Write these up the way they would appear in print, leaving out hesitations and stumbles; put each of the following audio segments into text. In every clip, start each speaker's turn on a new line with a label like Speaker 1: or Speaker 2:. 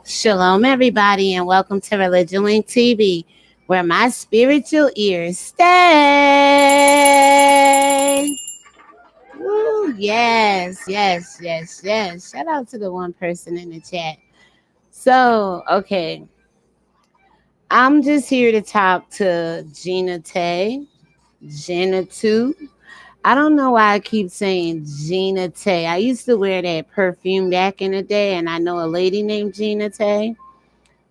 Speaker 1: Shalom, everybody, and welcome to ReligionWinked TV, where my spiritual ears stay. Woo, yes, yes, yes, yes. Shout out to the one person in the chat. So, okay, I'm just here to talk to Gena Tew. I don't know why I keep saying Gena Tew. I used to wear that perfume back in the day, and I know a lady named Gena Tew.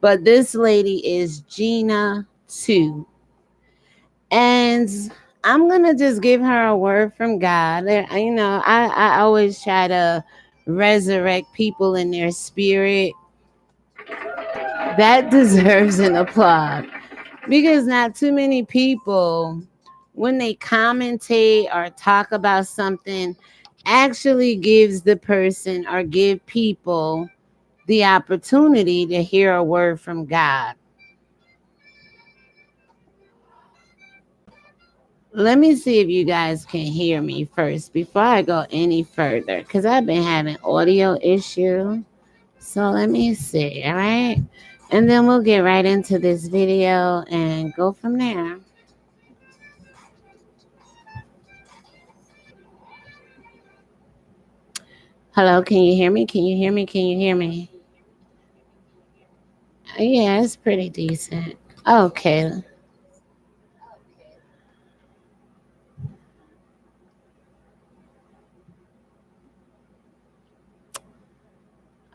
Speaker 1: But this lady is Gena Tew. And I'm going to just give her a word from God. I always try to resurrect people in their spirit. That deserves an applaud. Because not too many people, when they commentate or talk about something, actually gives the person or give people the opportunity to hear a word from God. Let me see if you guys can hear me first before I go any further, because I've been having audio issue. So let me see, all right? And then we'll get right into this video and go from there. Hello, can you hear me? Can you hear me? Can you hear me? Yeah, it's pretty decent. Okay.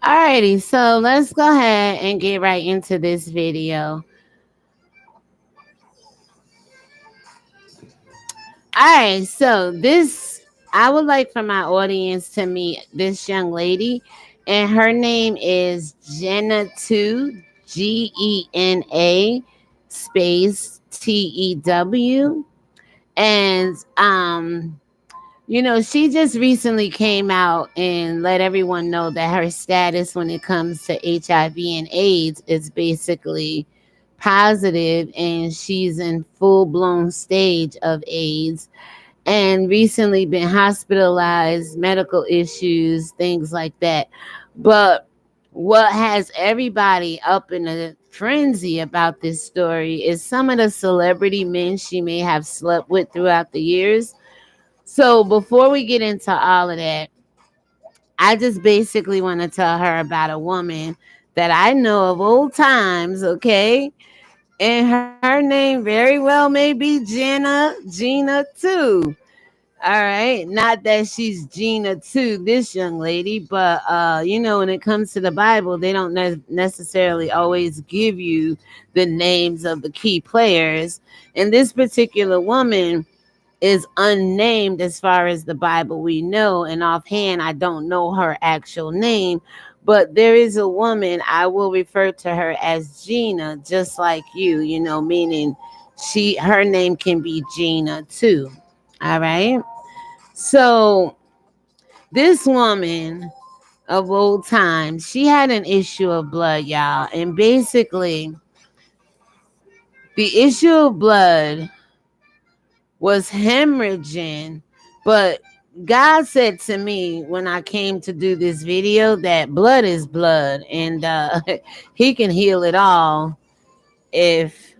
Speaker 1: Alrighty, so let's go ahead and get right into this video. Alright, so I would like for my audience to meet this young lady, and her name is Gena Tew, Gena space Tew. And she just recently came out and let everyone know that her status when it comes to HIV and AIDS is basically positive, and she's in full-blown stage of AIDS and recently been hospitalized, medical issues, things like that. But what has everybody up in a frenzy about this story is some of the celebrity men she may have slept with throughout the years. So before we get into all of that, I just basically want to tell her about a woman that I know of old times, okay? And her name very well may be Gena Tew. All right. Not that she's Gena Tew, this young lady, but when it comes to the Bible, they don't necessarily always give you the names of the key players. And this particular woman is unnamed as far as the Bible we know. And offhand, I don't know her actual name, but there is a woman, I will refer to her as Gena, just like meaning her name can be Gena Tew. All right. So this woman of old times, she had an issue of blood, y'all. And basically, the issue of blood was hemorrhaging, but God said to me when I came to do this video that blood is blood, and he can heal it all if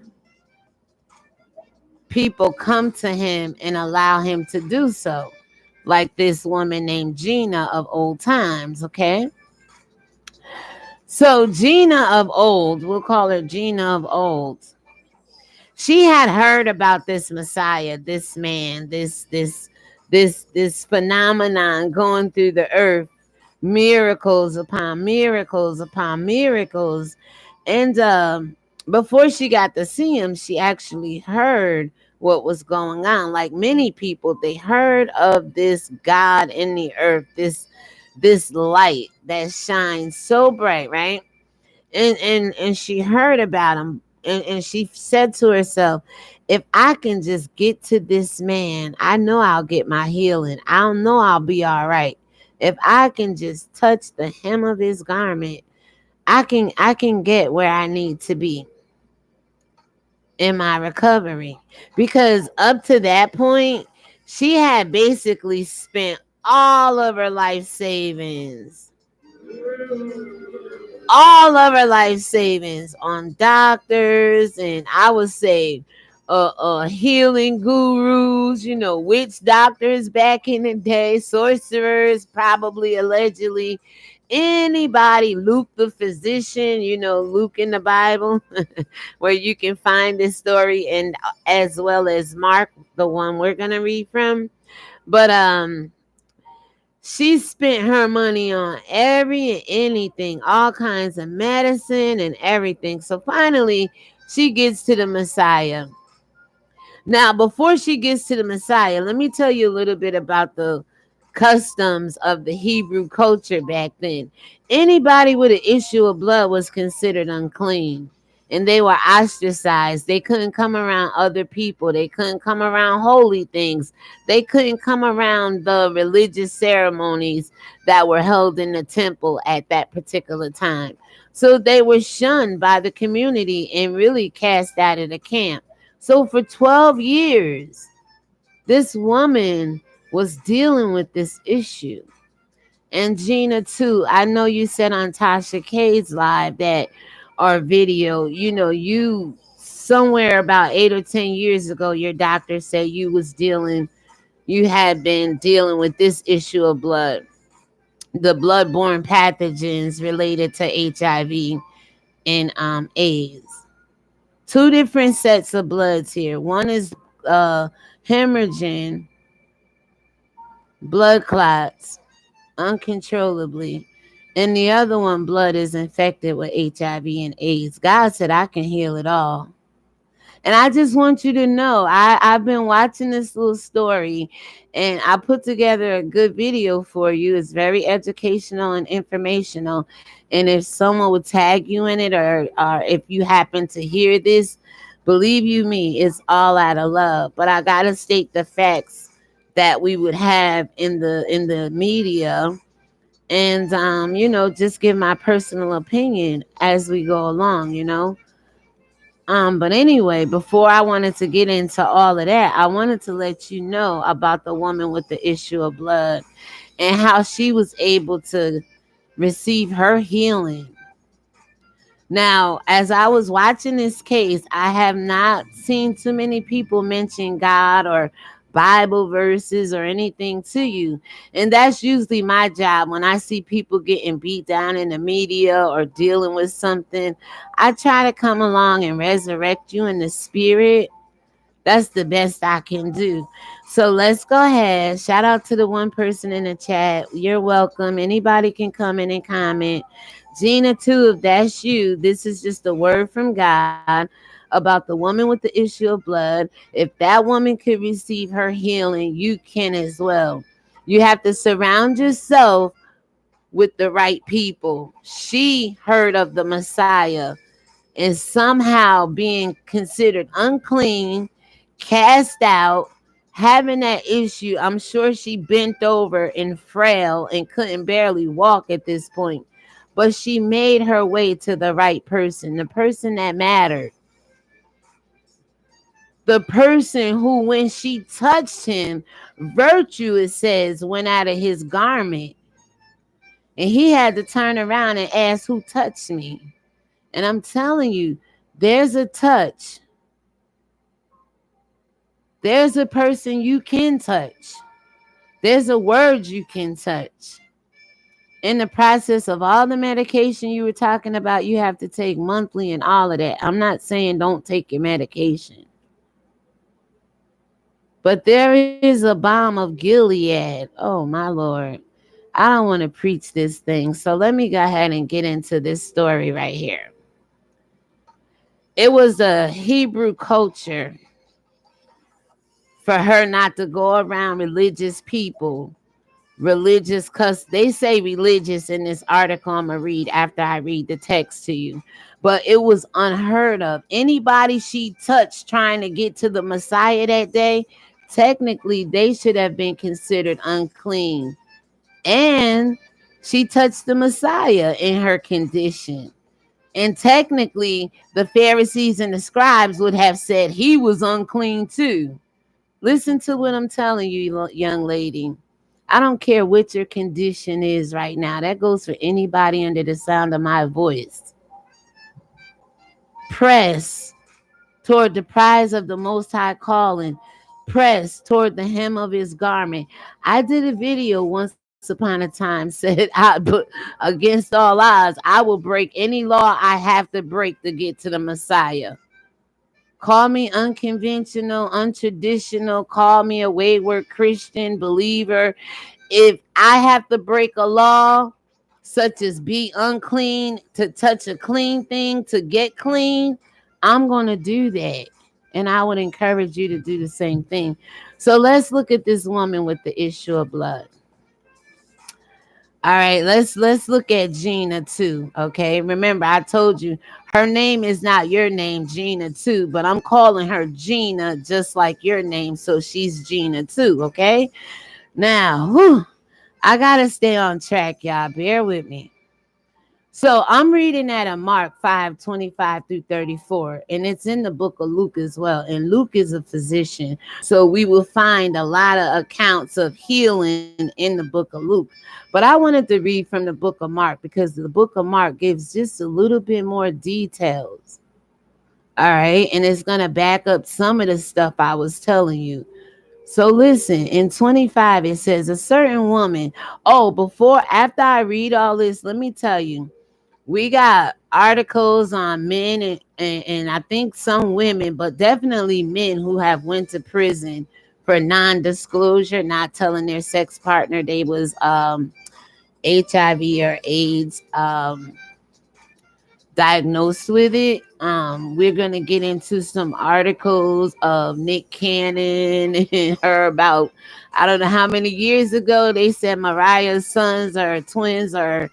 Speaker 1: people come to him and allow him to do so, like this woman named Gena of old times, okay? So Gena of old, we'll call her Gena of old. She had heard about this Messiah, this man, this phenomenon going through the earth, miracles upon miracles upon miracles. And before she got to see him, she actually heard what was going on. Like many people, they heard of this God in the earth, this light that shines so bright, right? And she heard about him, and she said to herself, if I can just get to this man, I know I'll get my healing. I know I'll be all right. If I can just touch the hem of his garment, I can get where I need to be in my recovery. Because up to that point, she had basically spent all of her life savings all of her life savings on doctors, and I would say healing gurus, witch doctors back in the day, sorcerers, probably allegedly anybody, Luke the physician, Luke in the Bible, where you can find this story, and as well as Mark, the one we're gonna read from. But she spent her money on every and anything, all kinds of medicine and everything. So finally, she gets to the Messiah. Now, before she gets to the Messiah, let me tell you a little bit about the customs of the Hebrew culture back then. Anybody with an issue of blood was considered unclean, and they were ostracized. They couldn't come around other people, they couldn't come around holy things, they couldn't come around the religious ceremonies that were held in the temple at that particular time. So they were shunned by the community and really cast out of the camp. So for 12 years, this woman was dealing with this issue. And Gena Tew, I know you said on Tasha K's live that or video, you somewhere about 8 or 10 years ago, your doctor said you had been dealing with this issue of blood, the bloodborne pathogens related to HIV and AIDS. Two different sets of bloods here. One is hemorrhaging blood clots uncontrollably, and the other one, blood is infected with HIV and AIDS. God said, I can heal it all. And I just want you to know, I've been watching this little story, and I put together a good video for you. It's very educational and informational. And if someone would tag you in it, or if you happen to hear this, believe you me, it's all out of love. But I gotta state the facts that we would have in the media, and just give my personal opinion as we go along. But anyway, before I wanted to get into all of that, I wanted to let you know about the woman with the issue of blood and how she was able to receive her healing. Now, as I was watching this case, I have not seen too many people mention God or Bible verses or anything to you. And that's usually my job when I see people getting beat down in the media or dealing with something. I try to come along and resurrect you in the spirit. That's the best I can do. So let's go ahead. Shout out to the one person in the chat. You're welcome. Anybody can come in and comment. Gena Tew, if that's you, this is just a word from God about the woman with the issue of blood. If that woman could receive her healing, you can as well. You have to surround yourself with the right people. She heard of the Messiah and somehow being considered unclean, cast out, having that issue. I'm sure she bent over and frail and couldn't barely walk at this point. But she made her way to the right person, the person that mattered. The person who, when she touched him, virtue, it says, went out of his garment. And he had to turn around and ask, who touched me? And I'm telling you, there's a touch. There's a person you can touch. There's a word you can touch. In the process of all the medication you were talking about, you have to take monthly and all of that. I'm not saying don't take your medication. But there is a balm of Gilead. Oh, my Lord. I don't want to preach this thing. So let me go ahead and get into this story right here. It was a Hebrew culture for her not to go around religious people, religious, cause they say religious in this article I'm gonna read after I read the text to you. But it was unheard of. Anybody she touched trying to get to the Messiah that day, technically they should have been considered unclean. And she touched the Messiah in her condition. And technically, the Pharisees and the scribes would have said he was unclean too. Listen to what I'm telling you, young lady. I don't care what your condition is right now. That goes for anybody under the sound of my voice. Press toward the prize of the Most High calling. Press toward the hem of his garment. I did a video once upon a time, said against all odds, I will break any law I have to break to get to the Messiah. Call me unconventional, untraditional, call me a wayward Christian believer. If I have to break a law, such as be unclean to touch a clean thing to get clean, I'm going to do that. And I would encourage you to do the same thing. So let's look at this woman with the issue of blood. All right, let's look at Gena Tew. Okay, remember I told you her name is not your name, Gena Tew, but I'm calling her Gena just like your name, so she's Gena Tew. Okay, now I gotta stay on track, y'all. Bear with me. So I'm reading that in Mark 5:25 through 34, and it's in the book of Luke as well. And Luke is a physician. So we will find a lot of accounts of healing in the book of Luke. But I wanted to read from the book of Mark because the book of Mark gives just a little bit more details. All right. And it's going to back up some of the stuff I was telling you. So listen, in 25, it says a certain woman. Oh, after I read all this, let me tell you, we got articles on men and I think some women, but definitely men who have went to prison for non-disclosure, not telling their sex partner they was HIV or AIDS diagnosed with it. We're gonna get into some articles of Nick Cannon and her about I don't know how many years ago they said Mariah's sons or twins are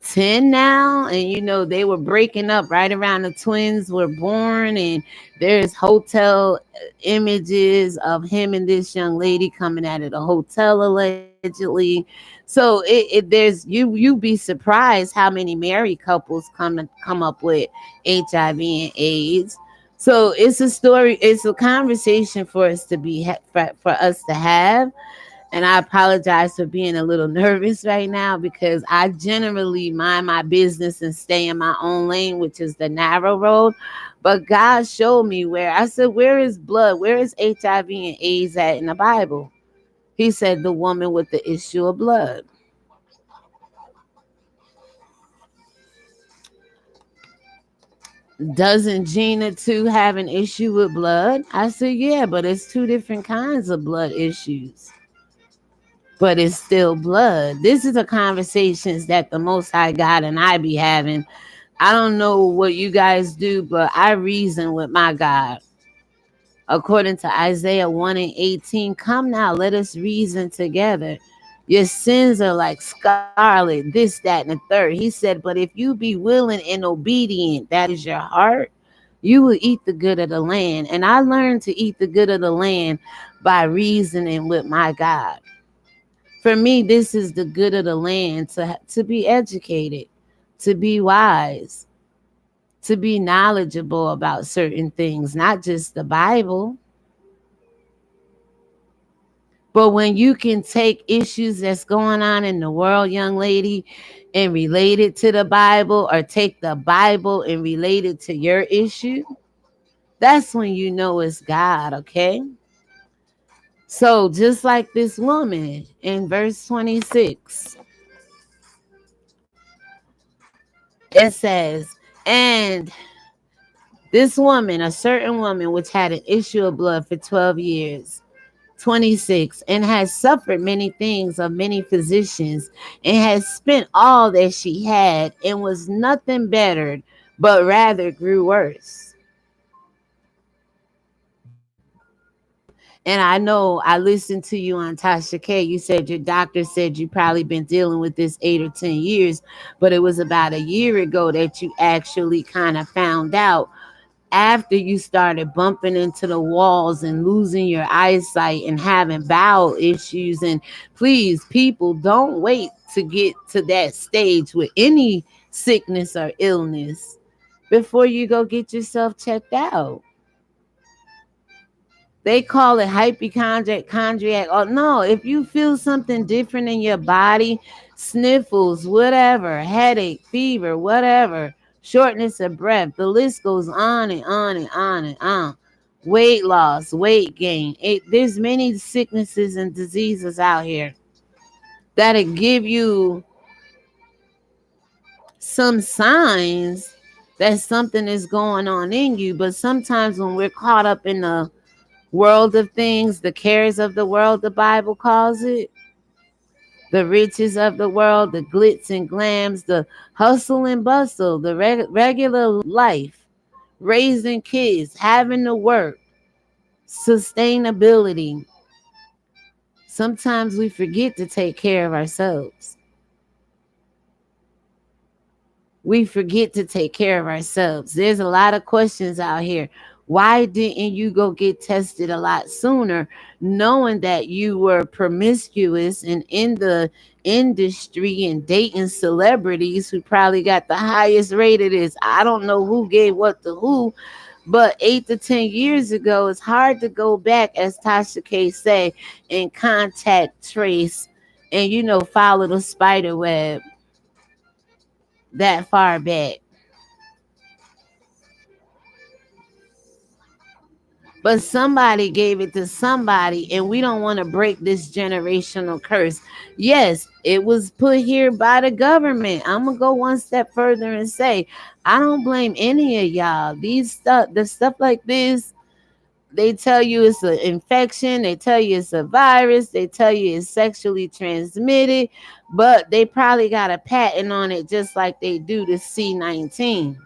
Speaker 1: 10 now, and they were breaking up right around the twins were born, and there's hotel images of him and this young lady coming out of the hotel allegedly. So there's you be surprised how many married couples come up with HIV and AIDS. So it's a story, it's a conversation for us to for us to have. And I apologize for being a little nervous right now because I generally mind my business and stay in my own lane, which is the narrow road. But God showed me where I said, where is blood? Where is HIV and AIDS at in the Bible? He said, the woman with the issue of blood. Doesn't Gena Tew have an issue with blood? I said, yeah, but it's two different kinds of blood issues. But it's still blood. This is the conversations that the Most High God and I be having. I don't know what you guys do, but I reason with my God. According to Isaiah 1:18, come now, let us reason together. Your sins are like scarlet, this, that, and the third. He said, but if you be willing and obedient, that is your heart, you will eat the good of the land. And I learned to eat the good of the land by reasoning with my God. For me, this is the good of the land, to be educated, to be wise, to be knowledgeable about certain things, not just the Bible. But when you can take issues that's going on in the world, young lady, and relate it to the Bible, or take the Bible and relate it to your issue, that's when you know it's God, okay? So just like this woman in verse 26, it says, and this woman, a certain woman, which had an issue of blood for 12 years, 26, and has suffered many things of many physicians, and has spent all that she had, and was nothing bettered, but rather grew worse. And I know I listened to you on Tasha K. You said your doctor said you probably been dealing with this 8 or 10 years, but it was about a year ago that you actually kind of found out after you started bumping into the walls and losing your eyesight and having bowel issues. And please, people, don't wait to get to that stage with any sickness or illness before you go get yourself checked out. They call it hypochondriac. Oh no, if you feel something different in your body, sniffles, whatever, headache, fever, whatever, shortness of breath, the list goes on and on and on and on. Weight loss, weight gain. There's many sicknesses and diseases out here that'll give you some signs that something is going on in you. But sometimes when we're caught up in the world of things, the cares of the world, the Bible calls it, the riches of the world, the glitz and glams, the hustle and bustle, the regular life, raising kids, having to work, sustainability. Sometimes we forget to take care of ourselves. We forget to take care of ourselves. There's a lot of questions out here. Why didn't you go get tested a lot sooner, knowing that you were promiscuous and in the industry and dating celebrities who probably got the highest rate of this? I don't know who gave what to who, but 8 to 10 years ago, it's hard to go back, as Tasha K say, and contact trace and follow the spider web that far back. But somebody gave it to somebody, and we don't want to break this generational curse. Yes, it was put here by the government. I'm gonna go one step further and say, I don't blame any of y'all. The stuff like this, they tell you it's an infection, they tell you it's a virus, they tell you it's sexually transmitted, but they probably got a patent on it just like they do the C-19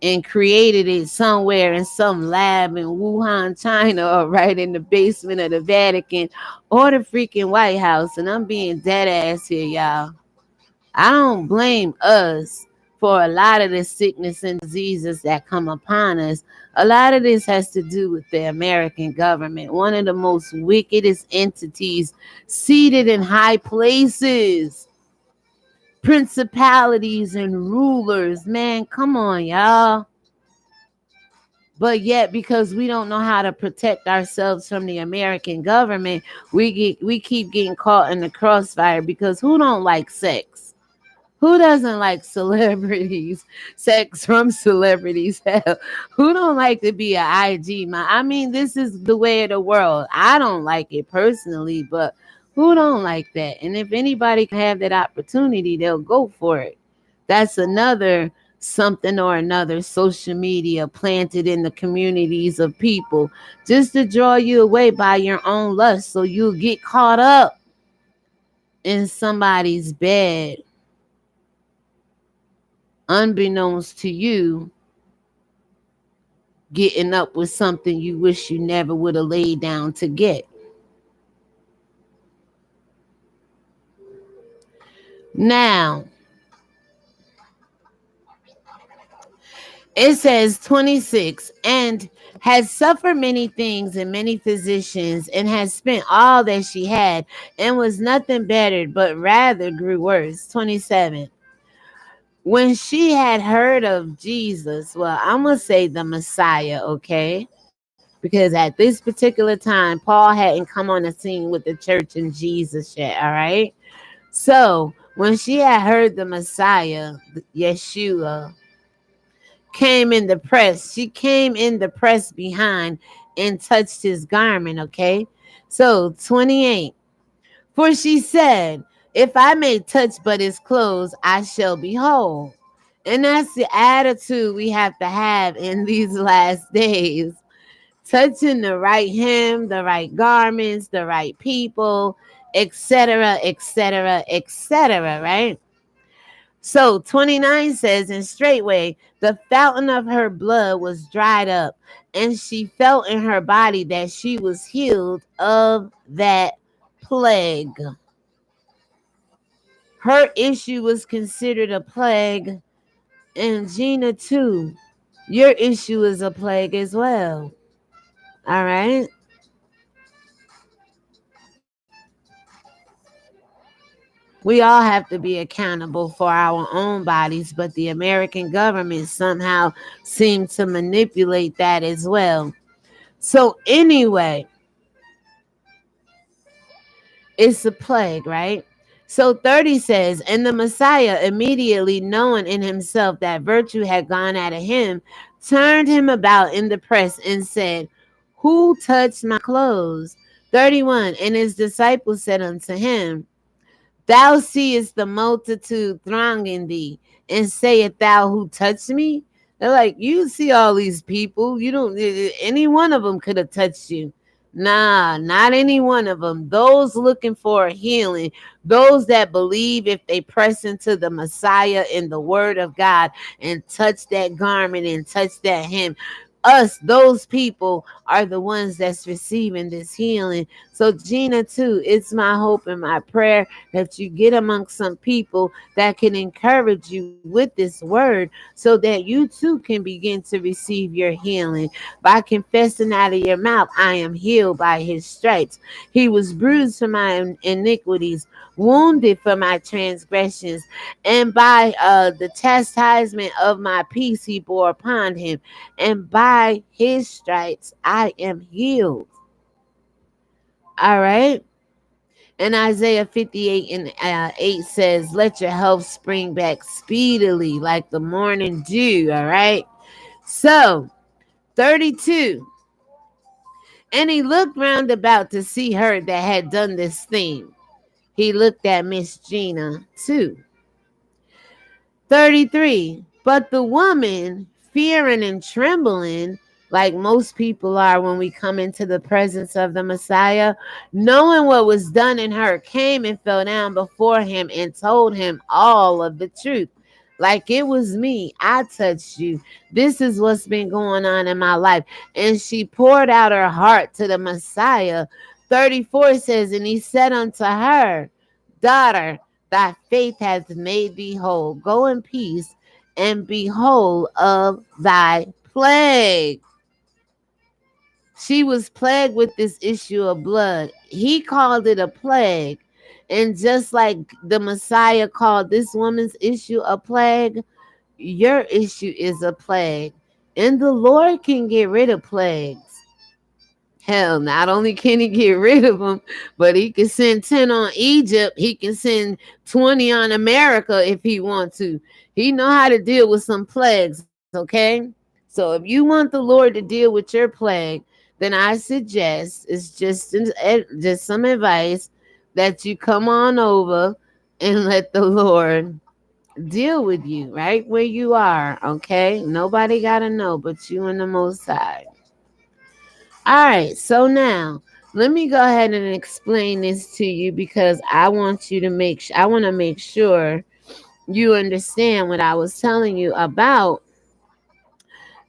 Speaker 1: and created it somewhere in some lab in Wuhan, China, or right in the basement of the Vatican or the freaking White House. And I'm being dead ass here, y'all. I don't blame us for a lot of the sickness and diseases that come upon us. A lot of this has to do with the American government, one of the most wickedest entities seated in high places, principalities and rulers. Man, come on, y'all. But yet, because we don't know how to protect ourselves from the American government, we keep getting caught in the crossfire. Because who don't like sex? Who doesn't like celebrities? Sex from celebrities? Hell, who don't like to be an IG? I mean, this is the way of the world. I don't like it personally, but who don't like that? And if anybody can have that opportunity, they'll go for it. That's another something or another, social media planted in the communities of people just to draw you away by your own lust, so you'll get caught up in somebody's bed unbeknownst to you, getting up with something you wish you never would have laid down to get. Now, it says 26, and has suffered many things and many physicians, and has spent all that she had, and was nothing bettered, but rather grew worse. 27. When she had heard of Jesus, well, I'm going to say the Messiah, okay? Because at this particular time, Paul hadn't come on the scene with the church and Jesus yet, all right? So when she had heard the Messiah, Yeshua, came in the press. She came in the press behind and touched his garment, okay? So 28. For she said, if I may touch but his clothes, I shall be whole. And that's the attitude we have to have in these last days. Touching the right hem, the right garments, the right people, etc., etc., etc., right? So 29 says, and straightway the fountain of her blood was dried up, and she felt in her body that she was healed of that plague. Her issue was considered a plague, and Gena Tew, your issue is a plague as well. All right. We all have to be accountable for our own bodies, but the American government somehow seemed to manipulate that as well. So anyway, it's a plague, right? So 30 says, and the Messiah, immediately knowing in himself that virtue had gone out of him, turned him about in the press and said, who touched my clothes? 31, and his disciples said unto him, thou seest the multitude thronging thee, and sayest thou, who touched me? They're like, you see all these people. You don't, any one of them could have touched you. Nah, not any one of them. Those looking for a healing, those that believe if they press into the Messiah and the word of God and touch that garment and touch that hem, us, those people are the ones that's receiving this healing. So Gena Tew, it's my hope and my prayer that you get amongst some people that can encourage you with this word so that you too can begin to receive your healing by confessing out of your mouth, I am healed by his stripes. He was bruised for my iniquities, wounded for my transgressions, and by the chastisement of my peace he bore upon him, and by his stripes I am healed. All right. And Isaiah 58 and 8 says, let your health spring back speedily like the morning dew. All right. So 32. And he looked round about to see her that had done this thing. He looked at Miss Gena too. 33. But the woman, fearing and trembling, like most people are when we come into the presence of the Messiah, knowing what was done in her, came and fell down before him and told him all of the truth. Like it was me. I touched you. This is what's been going on in my life. And she poured out her heart to the Messiah. 34 says, and he said unto her, daughter, thy faith hath made thee whole. Go in peace and be whole of thy plague. She was plagued with this issue of blood. He called it a plague. And just like the Messiah called this woman's issue a plague, your issue is a plague. And the Lord can get rid of plagues. Hell, not only can he get rid of them, but he can send 10 on Egypt. He can send 20 on America if he wants to. He know how to deal with some plagues, okay? So if you want the Lord to deal with your plague, then I suggest it's just some advice that you come on over and let the Lord deal with you right where you are, okay? Nobody got to know but you and the Most High. All right, so now let me go ahead and explain this to you because I want you to I want to make sure you understand what I was telling you about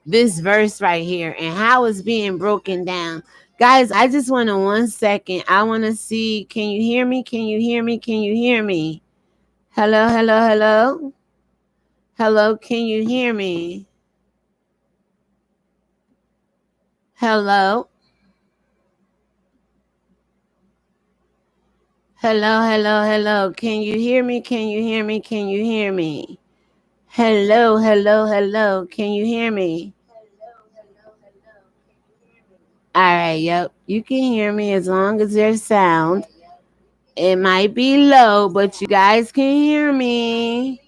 Speaker 1: this verse right here and how it's being broken down. Guys, I just want to 1 second. I want to see, can you hear me? Can you hear me? Can you hear me? Hello, hello, hello. Hello, can you hear me? Hello. Hello, hello, hello. Can you hear me? Can you hear me? Can you hear me? Hello, hello, hello. Can you hear me? All right, yep. You can hear me as long as there's sound. It might be low, but you guys can hear me.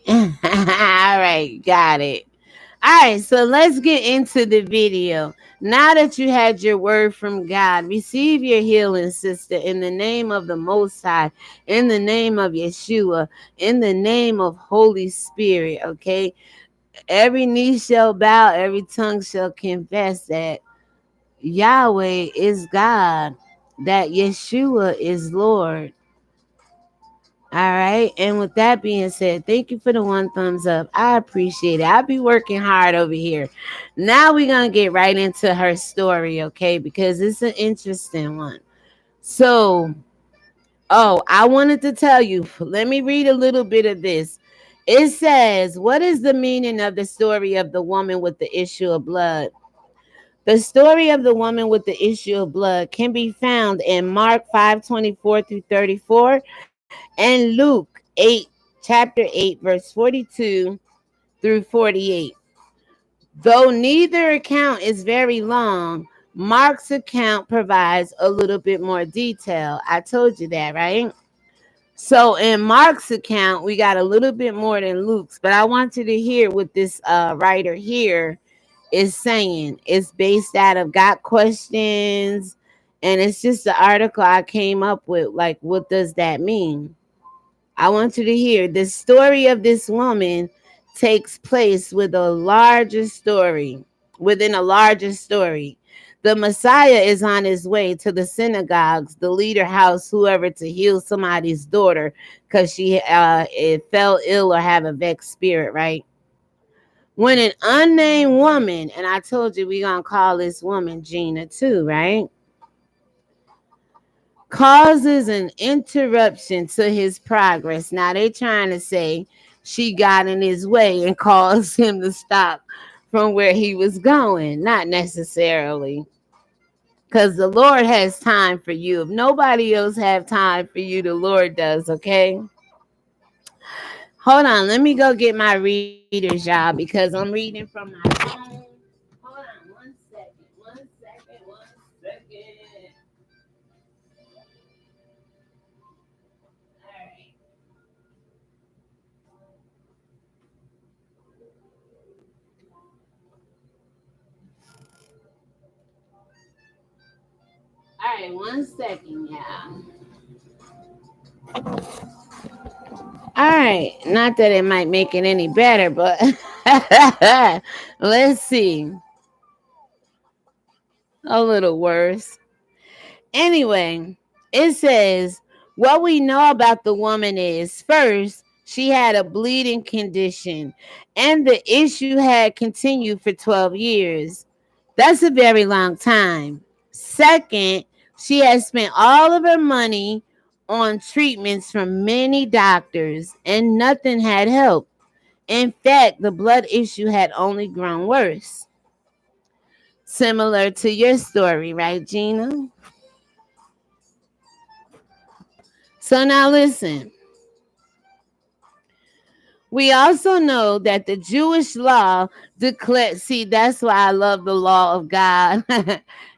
Speaker 1: All right, got it. All right, so let's get into the video. Now that you had your word from God, receive your healing, sister, in the name of the Most High, in the name of Yeshua, in the name of Holy Spirit, okay? Every knee shall bow, every tongue shall confess that Yahweh is God, that Yeshua is Lord. All right. And with that being said, thank you for the 1 thumbs up. I appreciate it. I'll be working hard over here. Now we're going to get right into her story, okay? Because it's an interesting one. So, I wanted to tell you, let me read a little bit of this. It says, what is the meaning of the story of the woman with the issue of blood? The story of the woman with the issue of blood can be found in Mark 5:24 through 34 and Luke 8, chapter 8, verse 42 through 48. Though neither account is very long, Mark's account provides a little bit more detail. I told you that, right? So in Mark's account, we got a little bit more than Luke's, but I want you to hear what this writer here is saying. It's based out of Got Questions, and it's just the article I came up with. Like, what does that mean? I want you to hear the story of this woman takes place with a larger story, within a larger story. The Messiah is on his way to the synagogues, the leader house, whoever, to heal somebody's daughter because she it fell ill or have a vexed spirit, right? When an unnamed woman, and I told you we gonna call this woman Gena Tew, right? Causes an interruption to his progress. Now they trying to say she got in his way and caused him to stop from where he was going. Not necessarily. Because the Lord has time for you. If nobody else have time for you, the Lord does, okay? Hold on, let me go get my readers, y'all, because I'm reading from my phone. Hold on, 1 second. 1 second. 1 second. All right. All right, 1 second, y'all. All right, not that it might make it any better, but let's see. A little worse. Anyway, it says what we know about the woman is first, she had a bleeding condition, and the issue had continued for 12 years. That's a very long time. Second, she had spent all of her money on treatments from many doctors, and nothing had helped. In fact, the blood issue had only grown worse. Similar to your story, right, Gena? So now listen. We also know that the Jewish law declared, see, that's why I love the law of God.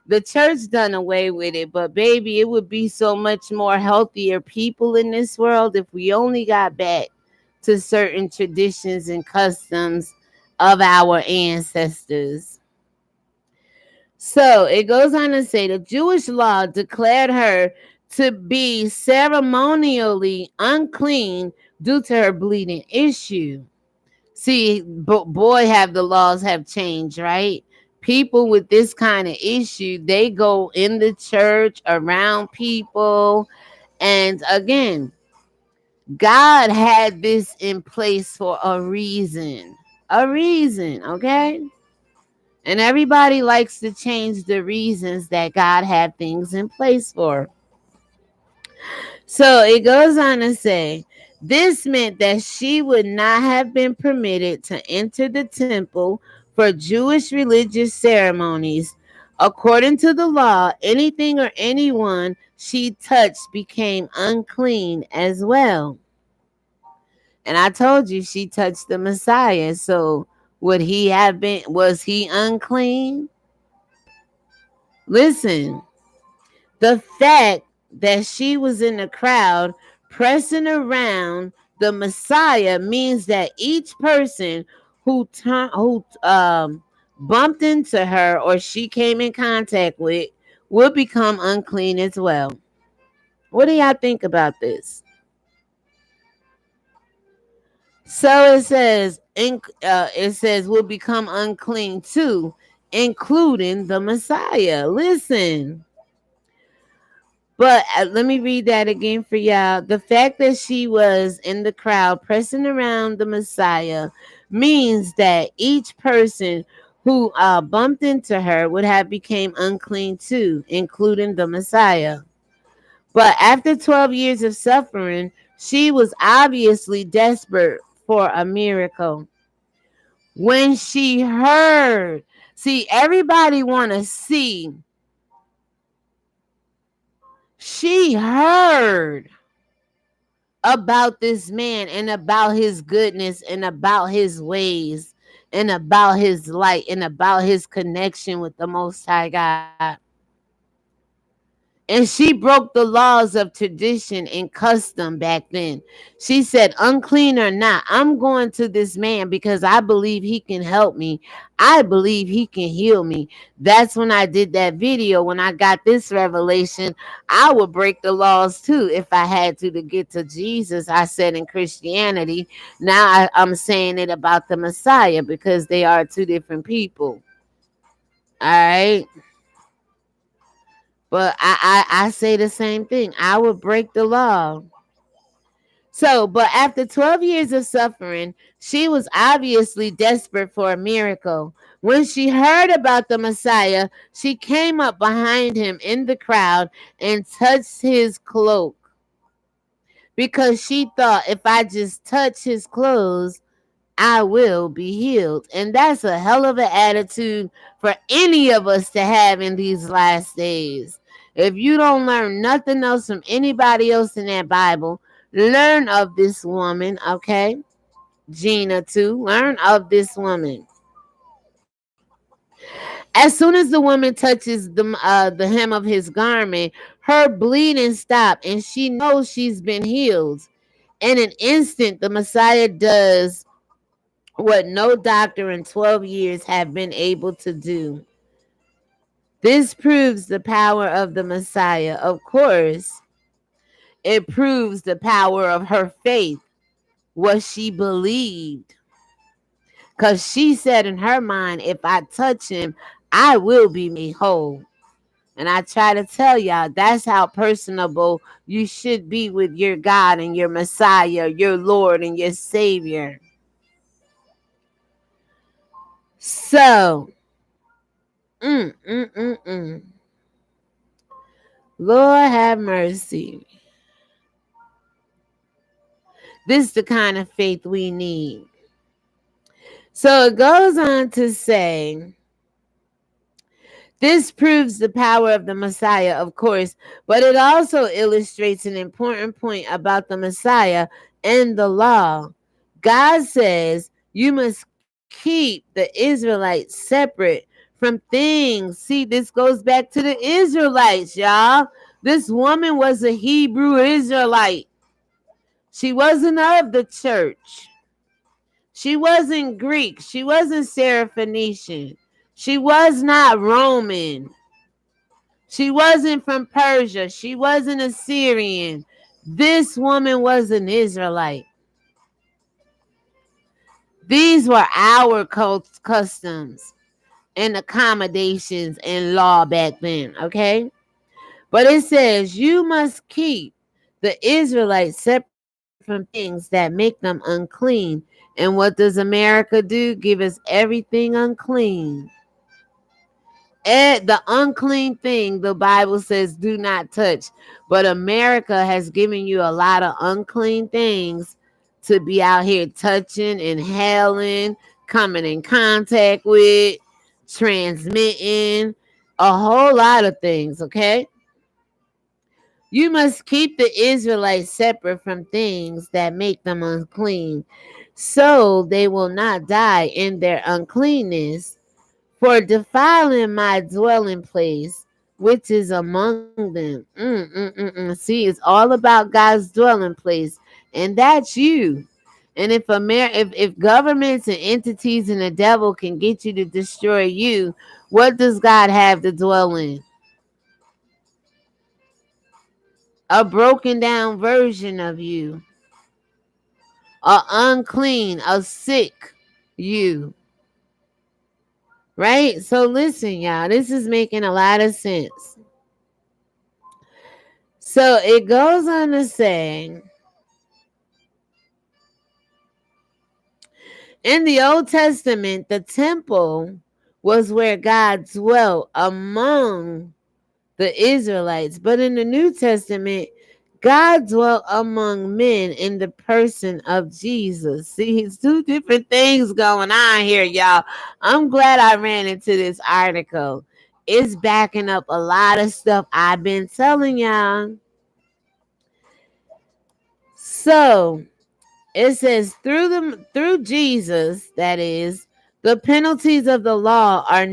Speaker 1: The church done away with it, but baby, it would be so much more healthier people in this world if we only got back to certain traditions and customs of our ancestors. So it goes on to say the Jewish law declared her to be ceremonially unclean due to her bleeding issue. See, boy, have the laws have changed, right? People with this kind of issue, they go in the church around people. And again, God had this in place for a reason. A reason, okay? And everybody likes to change the reasons that God had things in place for. So it goes on to say, this meant that she would not have been permitted to enter the temple for Jewish religious ceremonies. According to the law, anything or anyone she touched became unclean as well. And I told you she touched the Messiah. So would he have been, was he unclean? Listen, the fact that she was in the crowd pressing around the Messiah means that each person who bumped into her or she came in contact with will become unclean as well. What do y'all think about this? So it says will become unclean too, including the Messiah. Listen. But let me read that again for y'all. The fact that she was in the crowd pressing around the Messiah means that each person who bumped into her would have became unclean too, including the Messiah. But after 12 years of suffering, she was obviously desperate for a miracle. When she heard, see, everybody want to see. She heard about this man and about his goodness and about his ways. and about his light and about his connection with the Most High God. And she broke the laws of tradition and custom back then. She said, unclean or not, I'm going to this man because I believe he can help me. I believe he can heal me. That's when I did that video. When I got this revelation, I would break the laws too if I had to get to Jesus. I said in Christianity. Now I'm saying it about the Messiah because they are two different people. All right. But I say the same thing. I would break the law. So, but after 12 years of suffering, she was obviously desperate for a miracle. When she heard about the Messiah, she came up behind him in the crowd and touched his cloak because she thought if I just touch his clothes, I will be healed. And that's a hell of an attitude for any of us to have in these last days. If you don't learn nothing else from anybody else in that Bible, learn of this woman, okay? Gena Tew, learn of this woman. As soon as the woman touches the hem of his garment, her bleeding stops and she knows she's been healed. In an instant, the Messiah does what no doctor in 12 years have been able to do. This proves the power of the Messiah. Of course, it proves the power of her faith, what she believed. Because she said in her mind, if I touch him, I will be made whole. And I try to tell y'all, that's how personable you should be with your God and your Messiah, your Lord and your Savior. So, mm, mm, mm, mm. Lord have mercy. This is the kind of faith we need. So it goes on to say, this proves the power of the Messiah, of course, but it also illustrates an important point about the Messiah and the law. God says you must keep the Israelites separate from things. See, this goes back to the Israelites, y'all. This woman was a Hebrew Israelite. She wasn't of the church. She wasn't Greek. She wasn't Syrophoenician. She was not Roman. She wasn't from Persia. She wasn't Assyrian. This woman was an Israelite. These were our customs and accommodations and law back then, okay? But it says you must keep the Israelites separate from things that make them unclean. And what does America do? Give us everything unclean. The unclean thing, the Bible says, do not touch. But America has given you a lot of unclean things to be out here touching, inhaling, coming in contact with, transmitting, a whole lot of things, okay? You must keep the Israelites separate from things that make them unclean, so they will not die in their uncleanness, for defiling my dwelling place, which is among them. See, it's all about God's dwelling place, and that's you. And if governments and entities and the devil can get you to destroy you, what does God have to dwell in? A broken down version of you, a unclean, a sick you. Right? So listen, y'all, this is making a lot of sense. So it goes on to say, in the Old Testament, the temple was where God dwelt among the Israelites. But in the New Testament, God dwelt among men in the person of Jesus. See, it's two different things going on here, y'all. I'm glad I ran into this article. It's backing up a lot of stuff I've been telling y'all. So it says through Jesus, that is, The penalties of the law are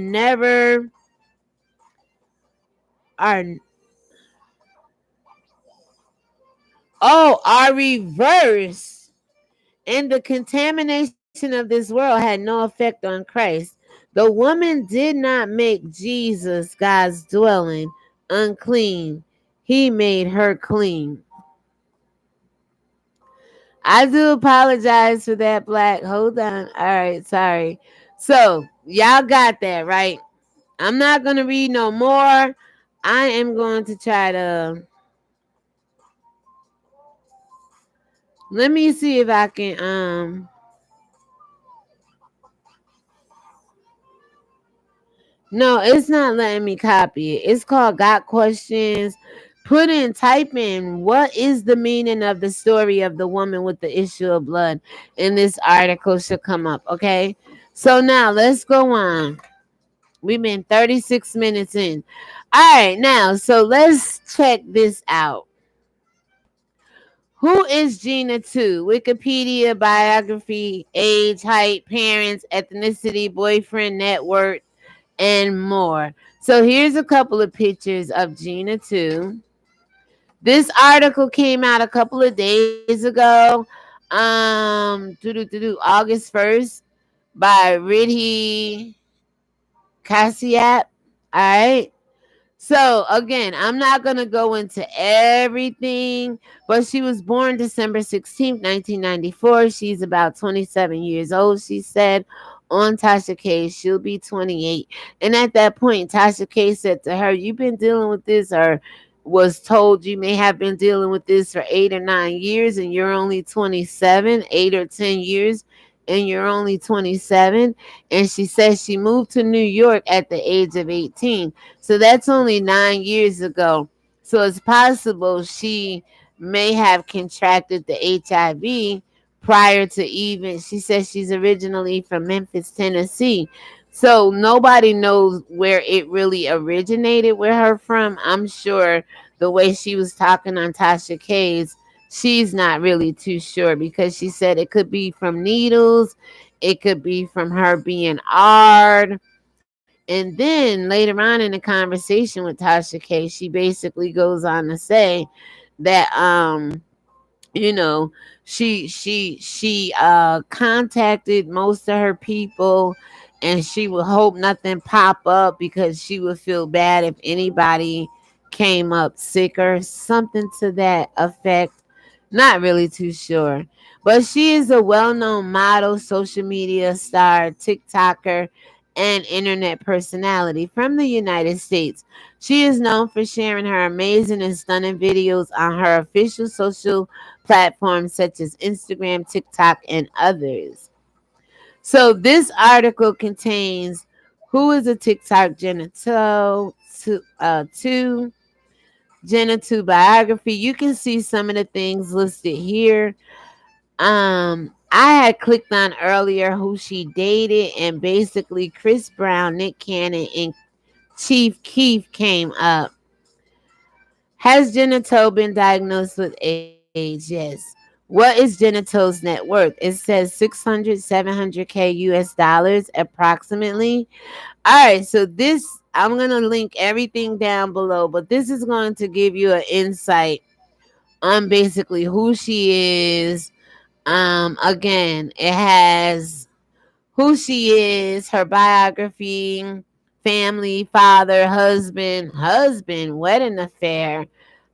Speaker 1: are reversed, and the contamination of this world had no effect on Christ. The woman did not make Jesus, God's dwelling, unclean. He made her clean. I do apologize for that, Black. Hold on. All right, sorry. So, y'all got that, right? I'm not going to read no more. I am going to try to. Let me see if I can. No, it's not letting me copy it. It's called Got Questions. Type in what is the meaning of the story of the woman with the issue of blood, and this article should come up. Okay. So now let's go on. We've been 36 minutes in. All right, now, so let's check this out. Who is Gena Tew? Wikipedia, biography, age, height, parents, ethnicity, boyfriend, net worth, and more. So here's a couple of pictures of Gena Tew. This article came out a couple of days ago, August 1st by Ridhi Kasyap. All right. So again, I'm not gonna go into everything, but she was born December 16th, 1994. She's about 27 years old. She said on Tasha K, she'll be 28. And at that point, Tasha K said to her, "You've been dealing with this," or was told you may have been dealing with this for 8 or 9 years, and you're only 27, 8 or 10 years, and you're only 27. And she says she moved to New York at the age of 18. So that's only 9 years ago. So it's possible she may have contracted the HIV prior to even. She says she's originally from Memphis, Tennessee. So nobody knows where it really originated with her from. I'm sure the way she was talking on Tasha K's, she's not really too sure, because she said it could be from needles, it could be from her being hard. And then later on in the conversation with Tasha K, she basically goes on to say that you know she contacted most of her people, and she would hope nothing pop up because she would feel bad if anybody came up sick or something to that effect. Not really too sure, but she is a well-known model, social media star, TikToker, and internet personality from the United States. She is known for sharing her amazing and stunning videos on her official social platforms such as Instagram, TikTok, and others. So this article contains who is a TikTok Gena Tew, Gena Tew biography. You can see some of the things listed here. I had clicked on earlier who she dated, and basically Chris Brown, Nick Cannon, and Chief Keef came up. Has Gena Tew been diagnosed with AIDS? Yes. What is Gena Tew's net worth? It says 600, 700K US dollars approximately. All right, so this, I'm going to link everything down below, but this is going to give you an insight on basically who she is. Again, it has who she is, her biography, family, father, husband, wedding affair.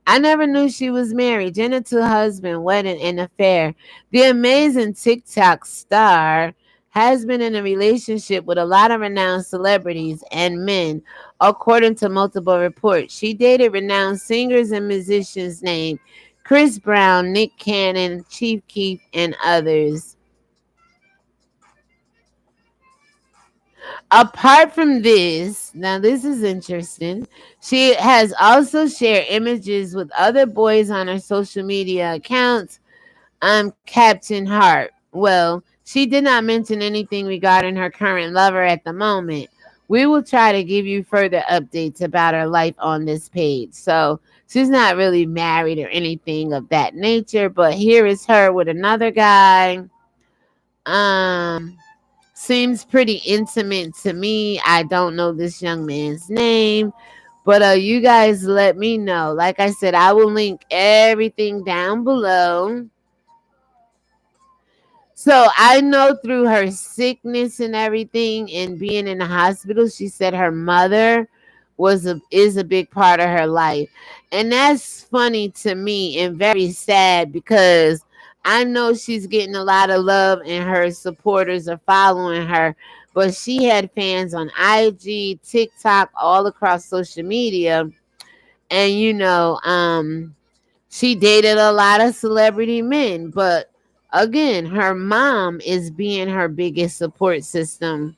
Speaker 1: I never knew she was married. Gena Tew husband, wedding, and affair. The amazing TikTok star has been in a relationship with a lot of renowned celebrities and men, according to multiple reports. She dated renowned singers and musicians named Chris Brown, Nick Cannon, Chief Keef, and others. Apart from this, now this is interesting. She has also shared images with other boys on her social media accounts. Captain Hart. Well, she did not mention anything regarding her current lover at the moment. We will try to give you further updates about her life on this page. So she's not really married or anything of that nature, but here is her with another guy. Um, Seems pretty intimate to me. I don't know this young man's name, but you guys let me know. Like I said, I will link everything down below. So I know through her sickness and everything and being in the hospital, she said her mother is a big part of her life. And that's funny to me and very sad because I know she's getting a lot of love and her supporters are following her, but she had fans on IG, TikTok, all across social media. And she dated a lot of celebrity men, but again, her mom is being her biggest support system.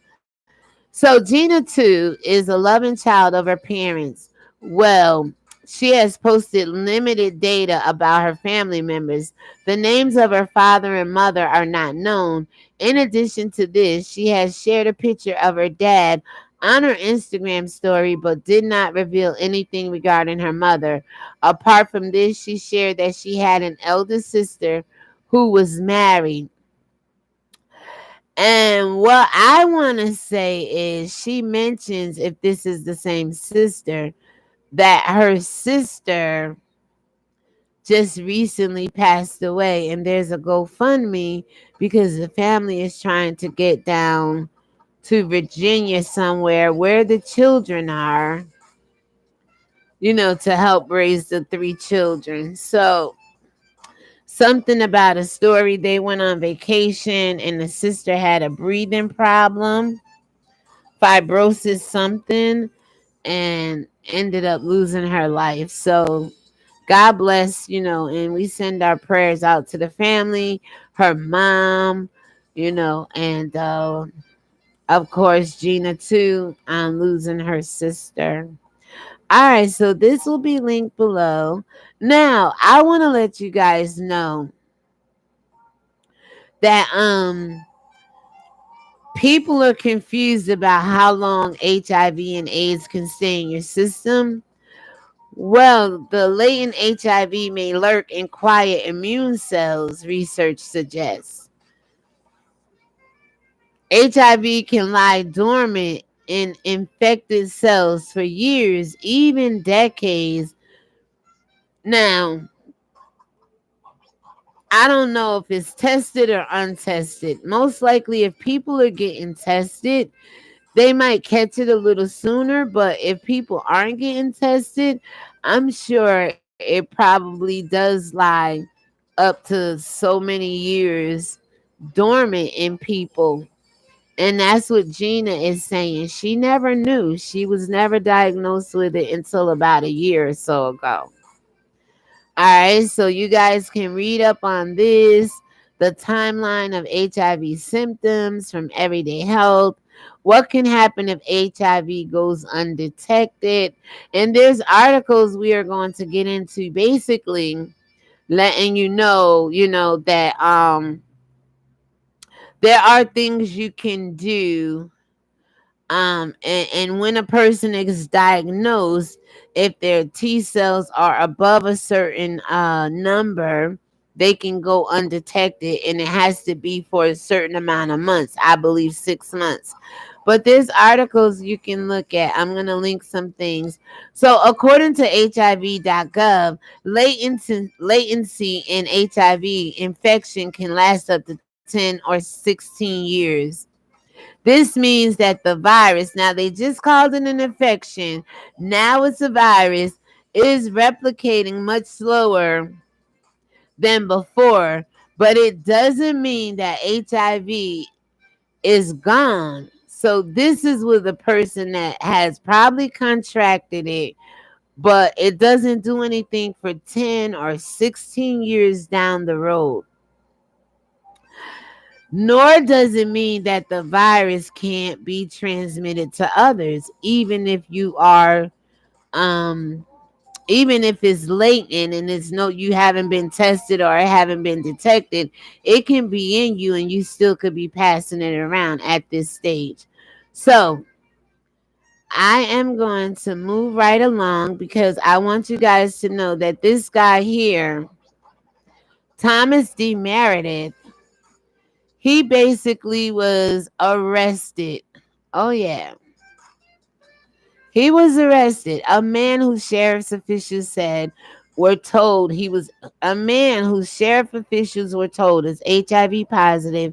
Speaker 1: So Gena Tew is a loving child of her parents. Well, she has posted limited data about her family members. The names of her father and mother are not known. In addition to this, she has shared a picture of her dad on her Instagram story, but did not reveal anything regarding her mother. Apart from this, she shared that she had an elder sister who was married. And what I want to say is she mentions, if this is the same sister, that her sister just recently passed away, and there's a GoFundMe because the family is trying to get down to Virginia somewhere where the children are, to help raise the three children. So something about a story, they went on vacation and the sister had a breathing problem, fibrosis something, and ended up losing her life. So God bless, and we send our prayers out to the family, her mom, and of course Gena Tew on losing her sister. All right, so this will be linked below. Now, I want to let you guys know that people are confused about how long HIV and AIDS can stay in your system. Well, the latent HIV may lurk in quiet immune cells, research suggests. HIV can lie dormant in infected cells for years, even decades. Now, I don't know if it's tested or untested. Most likely, if people are getting tested, they might catch it a little sooner. But if people aren't getting tested, I'm sure it probably does lie up to so many years dormant in people. And that's what Gena is saying. She never knew. She was never diagnosed with it until about a year or so ago. All right, so you guys can read up on this, the timeline of HIV symptoms from everyday health, what can happen if HIV goes undetected. And there's articles we are going to get into, basically letting you know that there are things you can do, and when a person is diagnosed, if their T cells are above a certain number, they can go undetected, and it has to be for a certain amount of months. I believe 6 months. But there's articles you can look at. I'm going to link some things. So, according to HIV.gov, latency in HIV infection can last up to 10 or 16 years. This means that the virus, now they just called it an infection, now it's a virus, is replicating much slower than before, but it doesn't mean that HIV is gone. So this is with a person that has probably contracted it, but it doesn't do anything for 10 or 16 years down the road. Nor does it mean that the virus can't be transmitted to others, um, even if it's latent and you haven't been tested or it haven't been detected, it can be in you and you still could be passing it around at this stage. So I am going to move right along because I want you guys to know that this guy here, Thomas D. Meredith, He basically was arrested. Oh, yeah. He was arrested. A man who sheriff's officials said were told he was a man who sheriff officials were told is HIV positive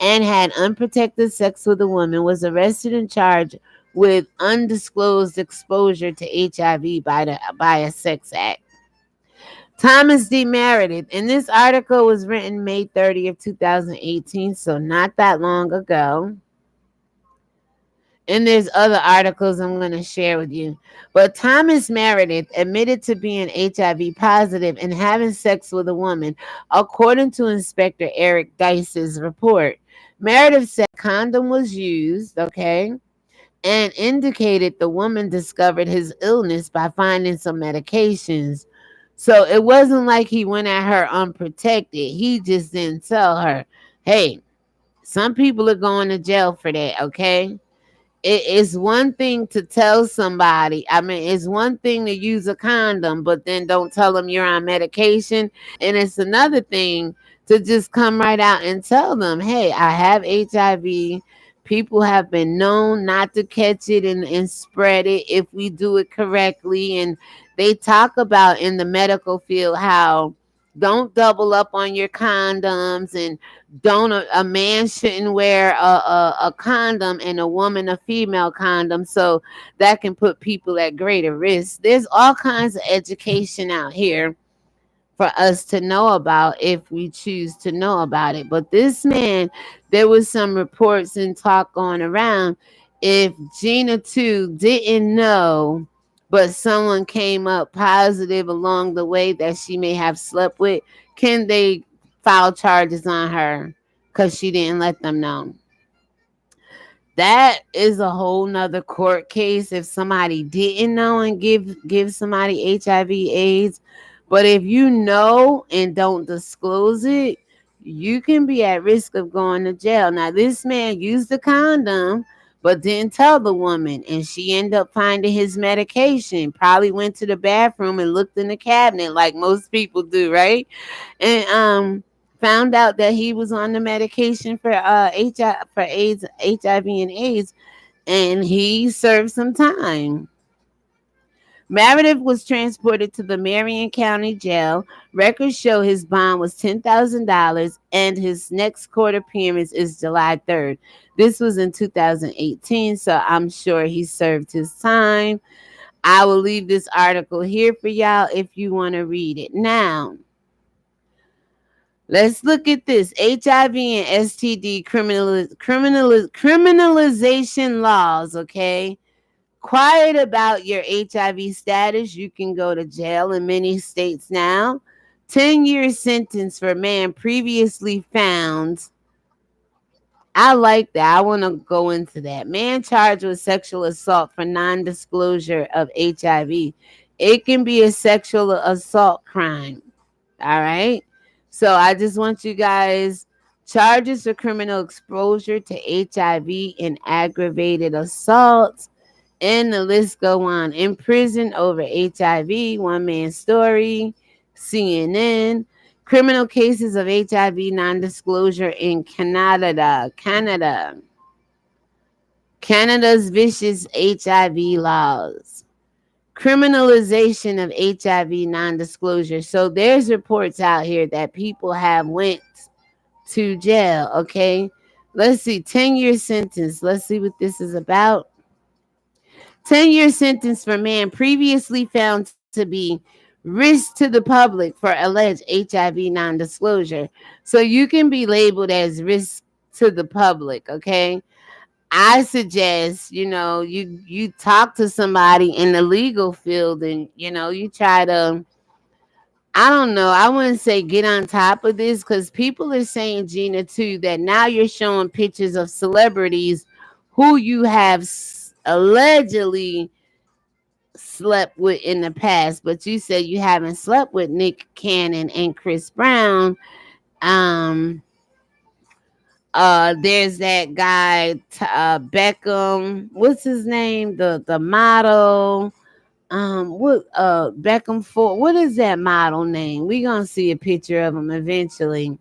Speaker 1: and had unprotected sex with a woman was arrested and charged with undisclosed exposure to HIV by a sex act. Thomas D. Meredith, and this article was written May 30th, 2018, so not that long ago. And there's other articles I'm going to share with you. But Thomas Meredith admitted to being HIV positive and having sex with a woman, according to Inspector Eric Dice's report. Meredith said condom was used, okay, and indicated the woman discovered his illness by finding some medications. So it wasn't like he went at her unprotected. He just didn't tell her, hey, some people are going to jail for that, okay? It is one thing to tell somebody. I mean, it's one thing to use a condom, but then don't tell them you're on medication. And it's another thing to just come right out and tell them, hey, I have HIV. People have been known not to catch it and spread it if we do it correctly. And they talk about in the medical field how don't double up on your condoms, and don't a man shouldn't wear a condom and a woman a female condom, so that can put people at greater risk. There's all kinds of education out here for us to know about if we choose to know about it. But this man, there was some reports and talk going around. If Gena Tew didn't know, but someone came up positive along the way that she may have slept with, can they file charges on her because she didn't let them know? That is a whole nother court case if somebody didn't know and give somebody HIV/AIDS. But if you know and don't disclose it, you can be at risk of going to jail. Now, this man used the condom but didn't tell the woman, and she ended up finding his medication. Probably went to the bathroom and looked in the cabinet like most people do, right? And found out that he was on the medication for HIV and AIDS, and he served some time. Meredith was transported to the Marion County Jail. Records show his bond was $10,000 and his next court appearance is July 3rd. This was in 2018, so I'm sure he served his time. I will leave this article here for y'all if you want to read it. Now, let's look at this. HIV and STD criminalization laws, okay? Quiet about your HIV status, you can go to jail in many states now. 10-year sentence for man previously found. I like that. I want to go into that. Man charged with sexual assault for non-disclosure of HIV. It can be a sexual assault crime. All right. So I just want you guys, charges for criminal exposure to HIV and aggravated assault. And the list go on. In prison over HIV, one man's story, CNN. Criminal cases of HIV non-disclosure in Canada. Canada's vicious HIV laws. Criminalization of HIV non-disclosure. So there's reports out here that people have went to jail, okay? Let's see, 10-year sentence. Let's see what this is about. 10-year sentence for man previously found to be risk to the public for alleged HIV non-disclosure. So you can be labeled as risk to the public, okay? I suggest, you talk to somebody in the legal field and, you try to, I don't know, I wouldn't say get on top of this because people are saying, Gena, too, that now you're showing pictures of celebrities who you have allegedly slept with in the past, but you said you haven't slept with Nick Cannon and Chris Brown. There's that guy Beckham. What's his name? The model. What Beckham for? What is that model name? We gonna see a picture of him eventually.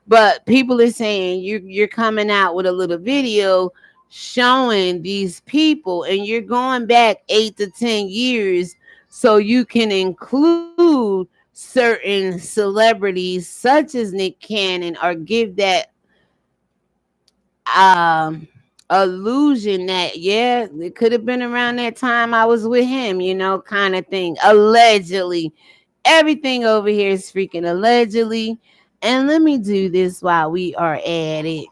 Speaker 1: But people are saying you're coming out with a little video showing these people, and you're going back 8 to 10 years so you can include certain celebrities such as Nick Cannon, or give that um illusion that, yeah, it could have been around that time I was with him, kind of thing. Allegedly. Everything over here is freaking allegedly. And let me do this while we are at it.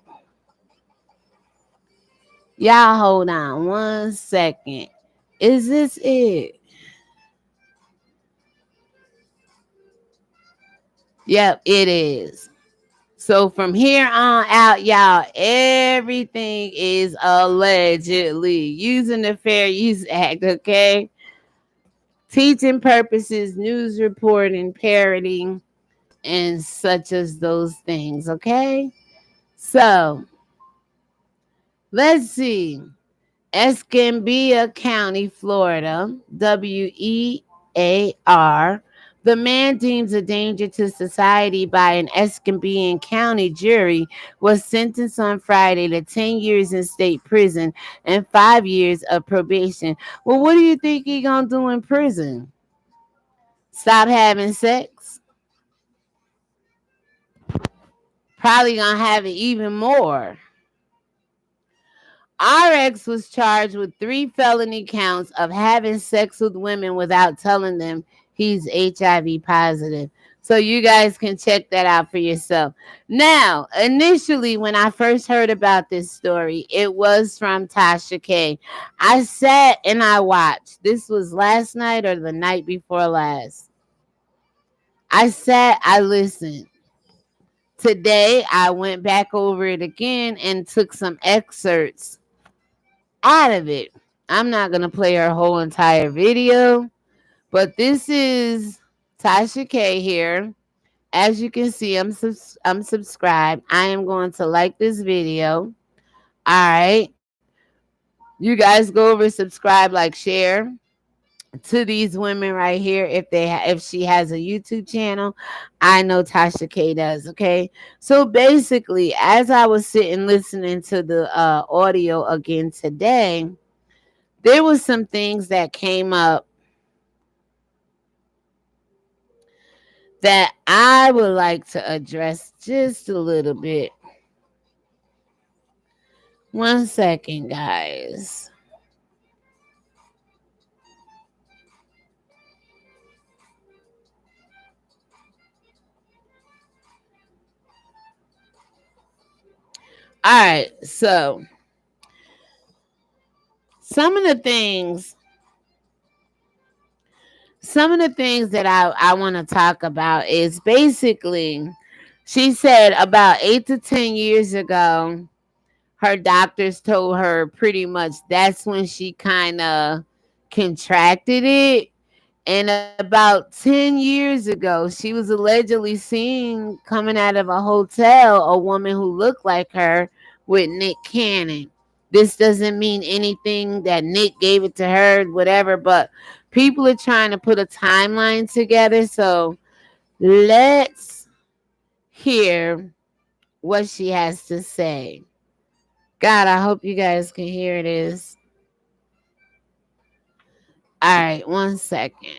Speaker 1: Y'all hold on 1 second. Is this it? Yep, it is. So from here on out, y'all, everything is allegedly using the Fair Use Act, okay? Teaching purposes, news reporting, parroting, and such as those things, okay? So let's see. Escambia County, Florida, WEAR. The man deemed a danger to society by an Escambia County jury was sentenced on Friday to 10 years in state prison and 5 years of probation. Well, what do you think he gonna do in prison? Stop having sex? Probably gonna have it even more. RX was charged with 3 felony counts of having sex with women without telling them he's HIV positive. So you guys can check that out for yourself. Now, initially, when I first heard about this story, it was from Tasha K. I sat and I watched. This was last night or the night before last. I sat, I listened. Today, I went back over it again and took some excerpts out of it. I'm not gonna play her whole entire video, but this is Tasha K here. As you can see, I'm subscribed. I am going to like this video. All right, you guys go over, subscribe, like, share to these women right here. If she has a YouTube channel, I know Tasha K does. Okay, so basically, as I was sitting listening to the audio again today, there was some things that came up that I would like to address just a little bit. 1 second, guys. All right, so some of the things some of the things that I want to talk about is basically, she said about 8 to 10 years ago, her doctors told her pretty much that's when she kind of contracted it. And about 10 years ago, she was allegedly seen coming out of a hotel a woman who looked like her with Nick Cannon. This doesn't mean anything that Nick gave it to her, whatever, but people are trying to put a timeline together. So let's hear what she has to say. God, I hope you guys can hear this. All right, 1 second.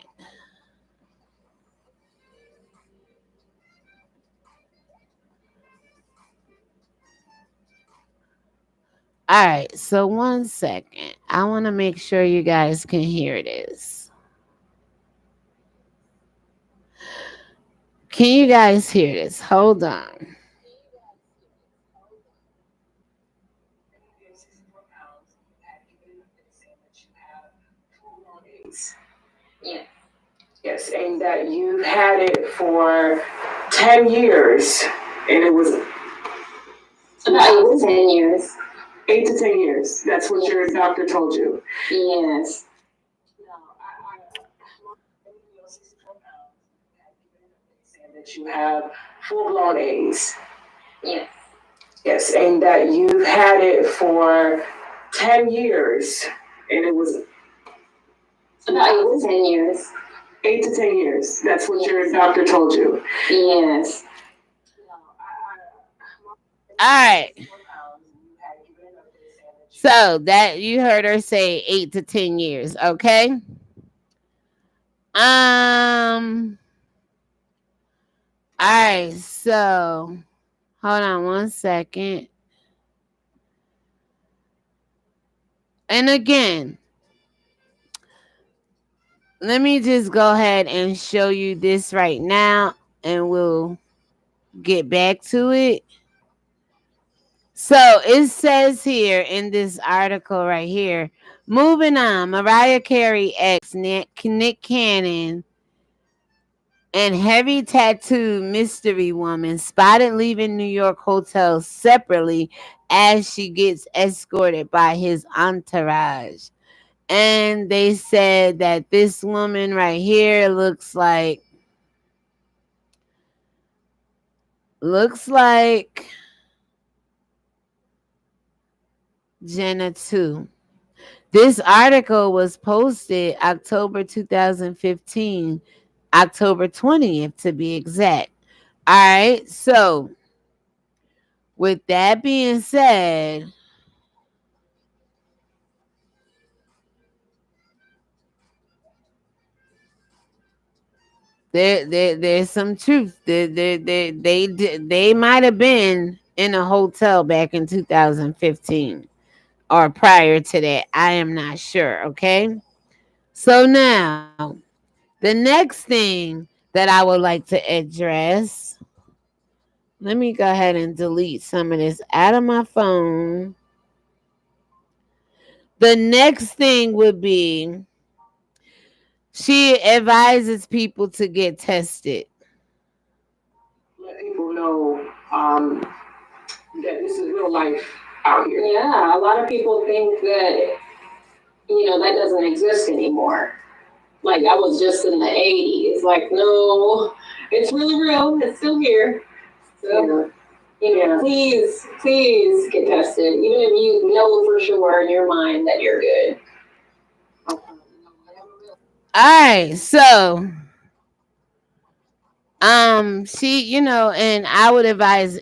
Speaker 1: All right, so 1 second. I want to make sure you guys can hear this. Can you guys hear this? Hold on.
Speaker 2: Yes. Yes, and that you had it for 10 years, and it was about 10 years. 8 to 10 years. That's what your doctor told you. Yes. That you have full-blown AIDS. Yes. Yes, and that you had it for 10 years, and it was about 10 years. 8 to 10 years. That's what your doctor told you. Yes.
Speaker 1: All right. So that you heard her say 8 to 10 years, okay? Um. All right. So hold on 1 second. And again, let me just go ahead and show you this right now, and we'll get back to it. So it says here in this article right here, moving on, Mariah Carey ex Nick Cannon and heavy tattooed mystery woman spotted leaving New York hotel separately as she gets escorted by his entourage. And they said that this woman right here looks like Gena Tew. This article was posted October 2015, October 20th to be exact. All right, so with that being said, there's some truth. They might have been in a hotel back in 2015 or prior to that. I am not sure. Okay, so now the next thing that I would like to address. Let me go ahead and delete some of this out of my phone. The next thing would be she advises people to get tested.
Speaker 2: Let people know that this is real life out here. Yeah, a lot of people think that, that doesn't exist anymore. Like that was just in the 80s. Like, no, it's really real. It's still here. So, please get tested. Even if you know for sure in your mind that you're good.
Speaker 1: All right, so and I would advise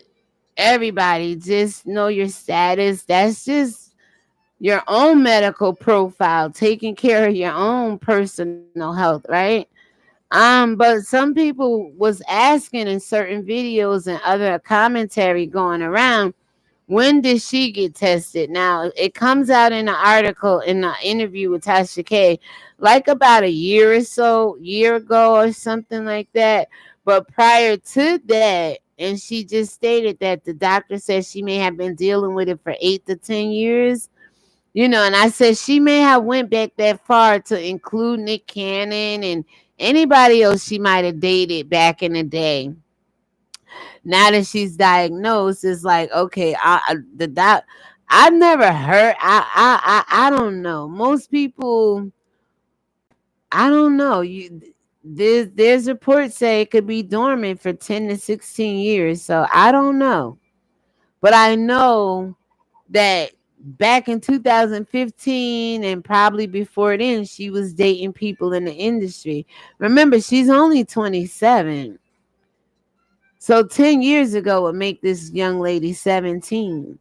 Speaker 1: everybody just know your status. That's just your own medical profile, taking care of your own personal health, right? But some people was asking in certain videos and other commentary going around, when did she get tested? Now it comes out in an article in the interview with Tasha K, like about a year ago or something like that. But prior to that, and she just stated that the doctor said she may have been dealing with it for 8 to 10 years. And I said she may have went back that far to include Nick Cannon and anybody else she might have dated back in the day. Now that she's diagnosed, it's like, okay, the doc. I've never heard. I don't know. Most people, I don't know. There's reports say it could be dormant for 10 to 16 years. So I don't know, but I know that back in 2015 and probably before then, she was dating people in the industry. Remember, she's only 27. So 10 years ago would make this young lady 17.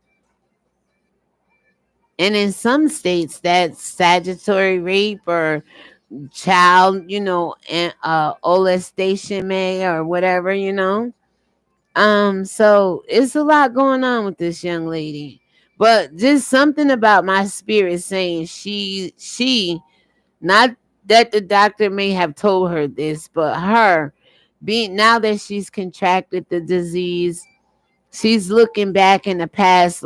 Speaker 1: And in some states, that's statutory rape or child, and molestation may or whatever. So it's a lot going on with this young lady. But just something about my spirit saying she not that the doctor may have told her this, but her being now that she's contracted the disease, she's looking back in the past,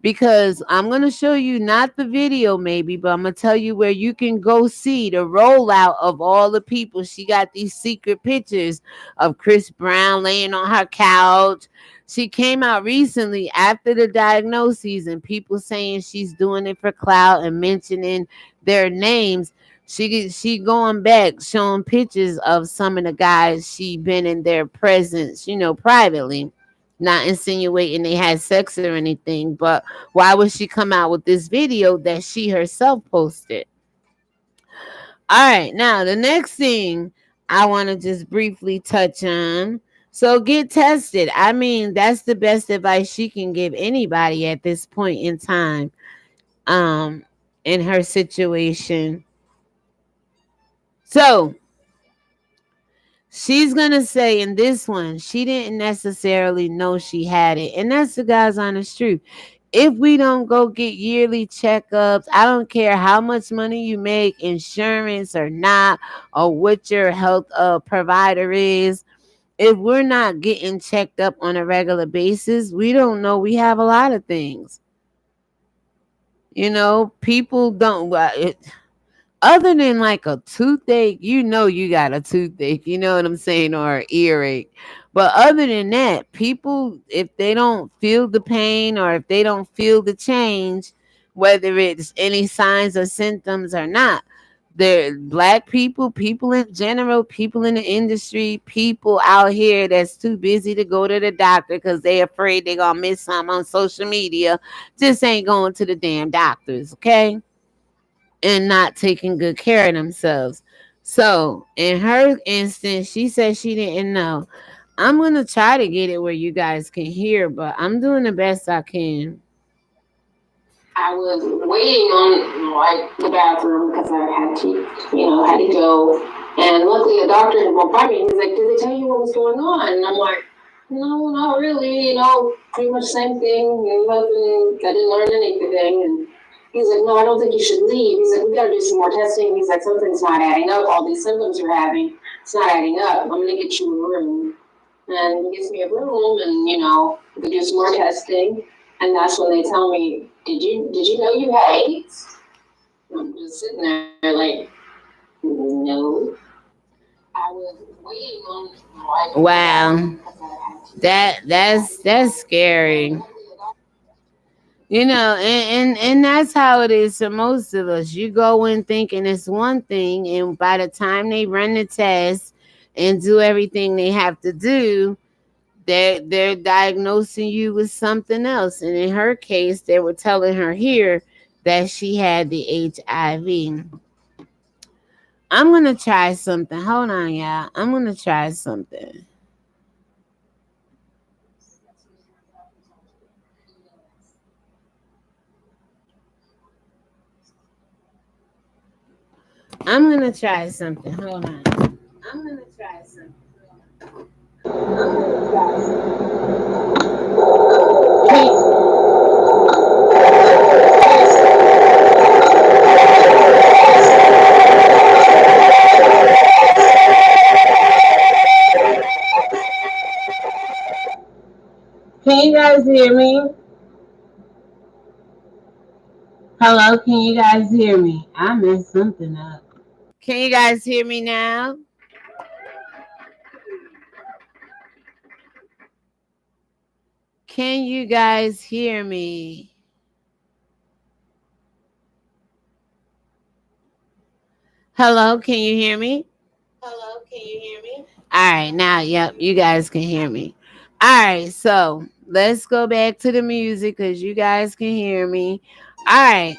Speaker 1: because I'm going to show you not the video maybe, but I'm going to tell you where you can go see the rollout of all the people. She got these secret pictures of Chris Brown laying on her couch. She came out recently after the diagnosis and people saying she's doing it for clout and mentioning their names. She going back showing pictures of some of the guys she been in their presence, privately, not insinuating they had sex or anything, but why would she come out with this video that she herself posted? All right, now the next thing I want to just briefly touch on. So get tested. I mean, that's the best advice she can give anybody at this point in time. In her situation. So she's gonna say in this one, she didn't necessarily know she had it. And that's the God's honest truth. If we don't go get yearly checkups, I don't care how much money you make, insurance or not, or what your health provider is. If we're not getting checked up on a regular basis, we don't know we have a lot of things. People don't. Other than like a toothache, you got a toothache, you know what I'm saying, or an earache. But other than that, people, if they don't feel the pain or if they don't feel the change, whether it's any signs or symptoms or not, they're black people in general, people in the industry, people out here that's too busy to go to the doctor because they afraid they're gonna miss something on social media, just ain't going to the damn doctors, okay? And not taking good care of themselves. So in her instance, she said she didn't know. I'm gonna try to get it where you guys can hear, but I'm doing the best I can.
Speaker 2: I was waiting on like the bathroom because I had to, had to go. And luckily, a doctor had walked by me. He's like, "Did they tell you what was going on?" And I'm like, "No, not really. Pretty much the same thing. Nothing. I didn't learn anything." And he's like, "No, I don't think you should leave." He's like, "We got to do some more testing." He's like, "Something's not adding up. All these symptoms you're having, it's not adding up. I'm gonna get you a room." And he gives me a room, and we do some more testing. And that's when they tell me, did you know you had AIDS? I'm just sitting there like, no. I was waiting on my
Speaker 1: Wow. That's scary. And that's how it is for most of us. You go in thinking it's one thing, and by the time they run the test and do everything they have to do, they're diagnosing you with something else. And in her case, they were telling her here that she had the HIV. I'm gonna try something. Hold on, y'all. I'm gonna try something. I'm gonna try something. Hold on. I'm gonna try something. Can you guys hear me? Hello, can you guys hear me? I messed something up. Can you guys hear me now? Can you guys hear me? Hello, can you hear me?
Speaker 2: hello, can you hear me?
Speaker 1: All right, now, yep, you guys can hear me. All right, so let's go back to the music because you guys can hear me. All right,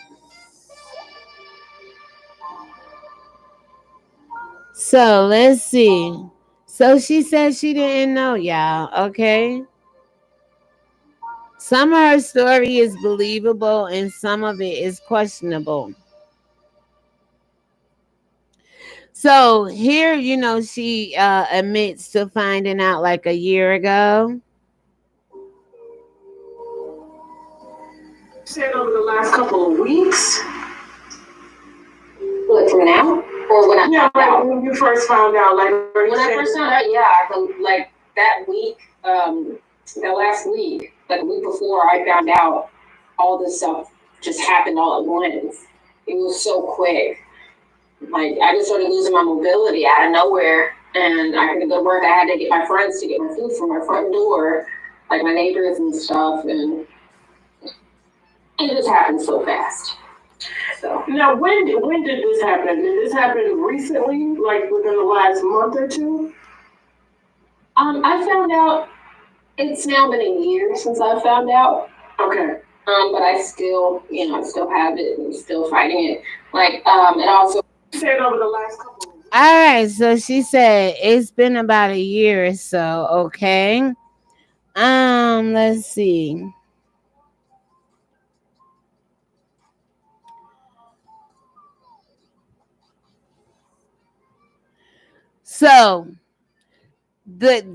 Speaker 1: so let's see. So she said she didn't know, y'all. Okay. Some of her story is believable and some of it is questionable. So here, she admits to finding out like a year ago.
Speaker 2: Said over the last couple of weeks. What, from now? Or when I found out? When you first found out, like when I first found out, yeah, like that week, that last week, like the week before I found out, all this stuff just happened all at once. It was so quick. Like I just started losing my mobility out of nowhere, and I had to go to work. I had to get my friends to get my food from my front door, like my neighbors and stuff, and it just happened so fast. So now, when did this happen? Did this happen recently, like within the last month or two? I found out. It's now been a year since I found out. Okay. But I still, I still have it and still fighting it. Like, and also said over the last couple.
Speaker 1: All All right, so she said it's been about a year or so, okay? Let's see. So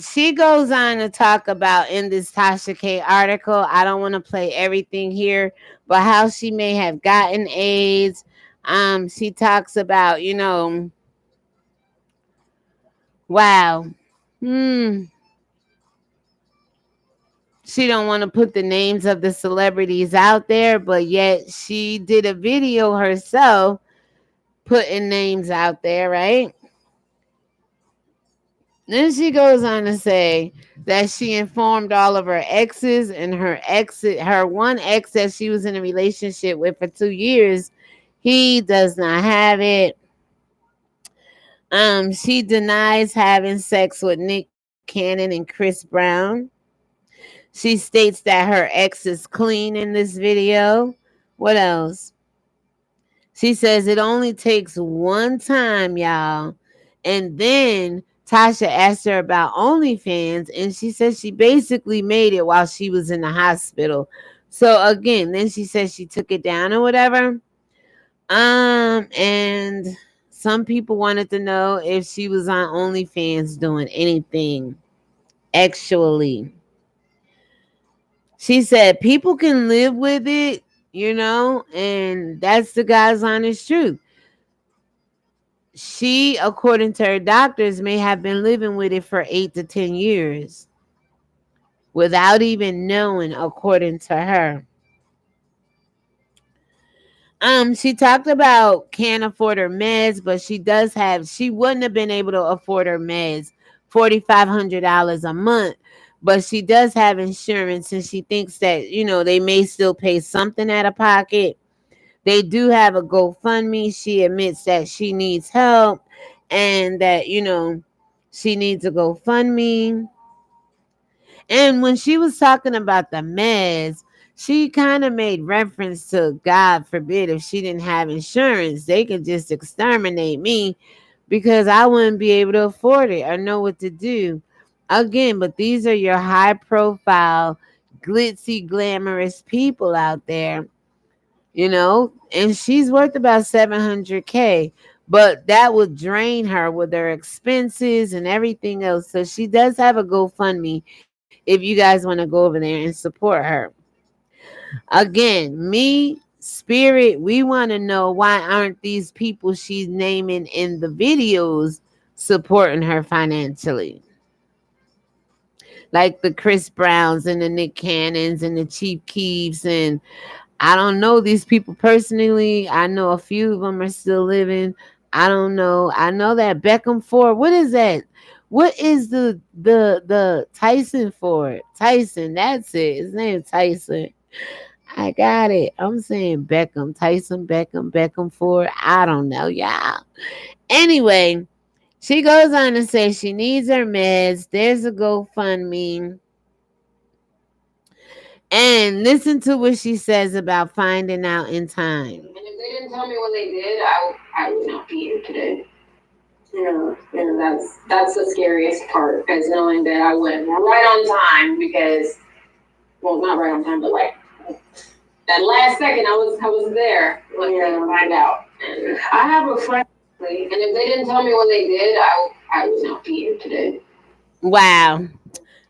Speaker 1: she goes on to talk about in this Tasha K article. I don't want to play everything here, but how she may have gotten AIDS. She talks about, wow. Hmm. She don't want to put the names of the celebrities out there, but yet she did a video herself putting names out there, right? Then she goes on to say that she informed all of her exes and her one ex that she was in a relationship with for 2 years. He does not have it. She denies having sex with Nick Cannon and Chris Brown. She states that her ex is clean in this video. What else? She says it only takes one time, y'all. And then Tasha asked her about OnlyFans, and she said she basically made it while she was in the hospital. So again, then she said she took it down or whatever. And some people wanted to know if she was on OnlyFans doing anything actually. She said people can live with it, and that's the God's honest truth. She, according to her doctors, may have been living with it for 8 to 10 years without even knowing, according to her. She talked about can't afford her meds, but she wouldn't have been able to afford her meds, $4,500 a month. But she does have insurance, and she thinks that, they may still pay something out of pocket. They do have a GoFundMe. She admits that she needs help and that, she needs a GoFundMe. And when she was talking about the meds, she kind of made reference to God forbid if she didn't have insurance, they could just exterminate me because I wouldn't be able to afford it or know what to do. Again, but these are your high profile, glitzy, glamorous people out there, and she's worth about 700K, but that would drain her with her expenses and everything else. So she does have a GoFundMe if you guys want to go over there and support her. Again, me, Spirit, we want to know why aren't these people she's naming in the videos supporting her financially? Like the Chris Browns and the Nick Cannons and the Chief Keefs, and I don't know these people personally. I know a few of them are still living. I don't know. I know that Beckham Ford. What is that? What is the Tyson Ford? Tyson. That's it. His name Tyson. I got it. I'm saying Beckham, Tyson, Beckham Ford. I don't know, y'all. Anyway, she goes on to say she needs her meds. There's a GoFundMe. And listen to what she says about finding out in time.
Speaker 2: And if they didn't tell me when they did, I would not be here today. That's the scariest part, is knowing that I went right on time because, well, not right on time, but like that last second I was there to find out. And I have a friend, and if they didn't tell me when they did, I would not be here today.
Speaker 1: Wow.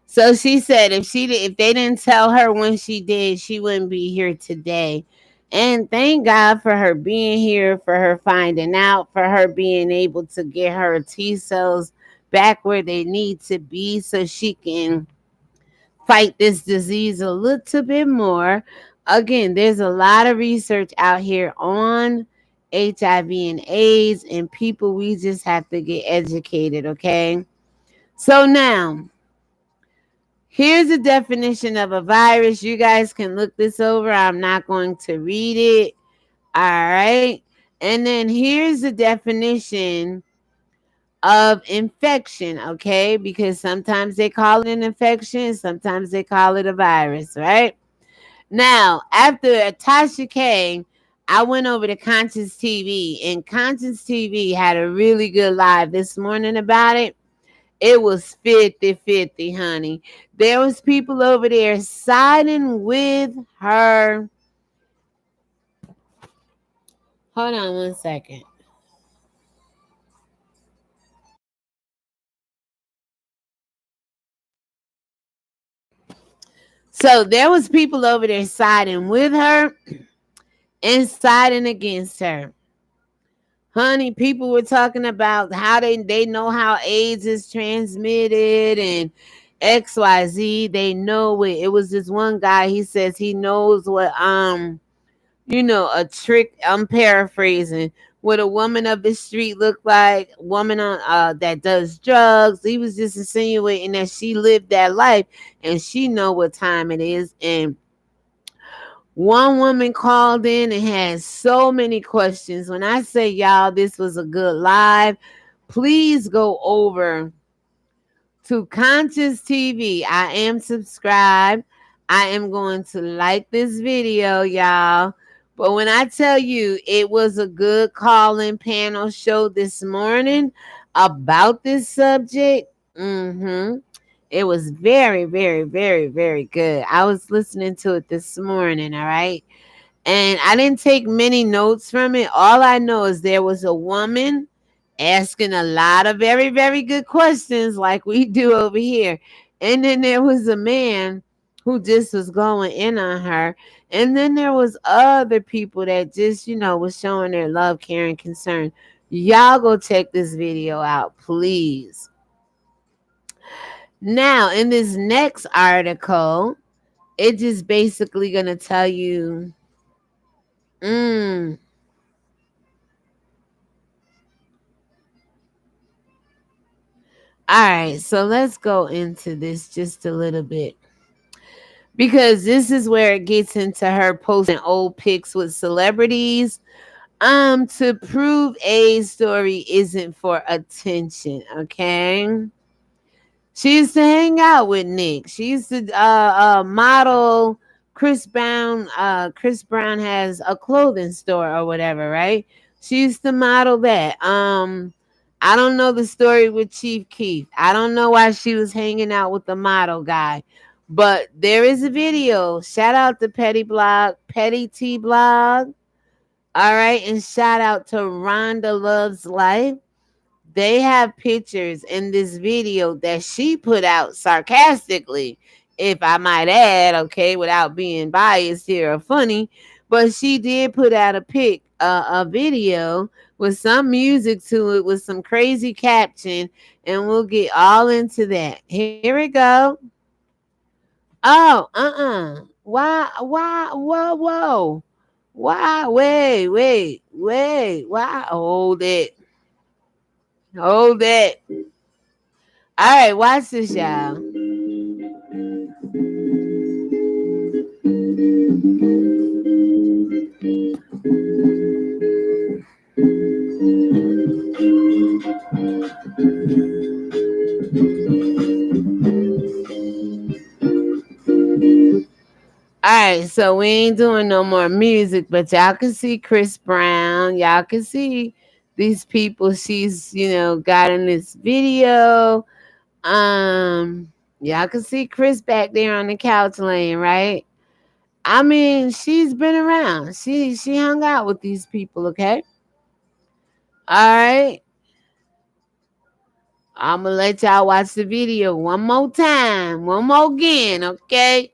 Speaker 1: So she said if they didn't tell her when she did, she wouldn't be here today. And thank God for her being here, for her finding out, for her being able to get her T cells back where they need to be so she can fight this disease a little bit more. Again, there's a lot of research out here on HIV and AIDS, and people, we just have to get educated, okay? So now, here's a definition of a virus. You guys can look this over. I'm not going to read it. All right. And then here's the definition of infection, okay? Because sometimes they call it an infection, sometimes they call it a virus, right? Now, after Tasha K I went over to Conscious TV, and Conscious TV had a really good live this morning about it. It was 50-50, honey. There was people over there siding with her. Hold on one second. So there was people over there siding with her and siding against her. Honey, people were talking about how they know how AIDS is transmitted and XYZ. They know it. It was this one guy, he says he knows what a trick, I'm paraphrasing, what a woman of the street look like, woman on that does drugs. He was just insinuating that she lived that life and she know what time it is. And one woman called in and had so many questions. When I say, y'all, this was a good live, please go over to Conscious TV. I am subscribed. I am going to like this video, y'all. But when I tell you it was a good call-in panel show this morning about this subject, it was very, very, very, very good. I was listening to it this morning, all right? And I didn't take many notes from it. All I know is there was a woman asking a lot of very, very good questions like we do over here. And then there was a man who just was going in on her. And then there was other people that just, was showing their love, care, and concern. Y'all go check this video out, please. Now, in this next article, it just basically going to tell you, all right, so let's go into this just a little bit. Because this is where it gets into her posting old pics with celebrities. To prove A's story isn't for attention, okay? She used to hang out with Nick. She used to model Chris Brown. Chris Brown has a clothing store or whatever, right? She used to model that. I don't know the story with Chief Keef. I don't know why she was hanging out with the model guy. But there is a video. Shout out to PEtTEA Blog. All right. And shout out to RHONDA Loves Life. They have pictures in this video that she put out sarcastically, if I might add, okay, without being biased here or funny. But she did put out a video with some music to it with some crazy caption, and we'll get all into that. Here we go. Oh, whoa. Why, wait. Why? Hold it. All right, watch this, y'all. All right, so we ain't doing no more music, but y'all can see Chris Brown. Y'all can see these people she's, got in this video. Y'all can see Chris back there on the couch laying, right? I mean, she's been around. She hung out with these people, okay? All right. I'm gonna let y'all watch the video one more time, one more again, okay?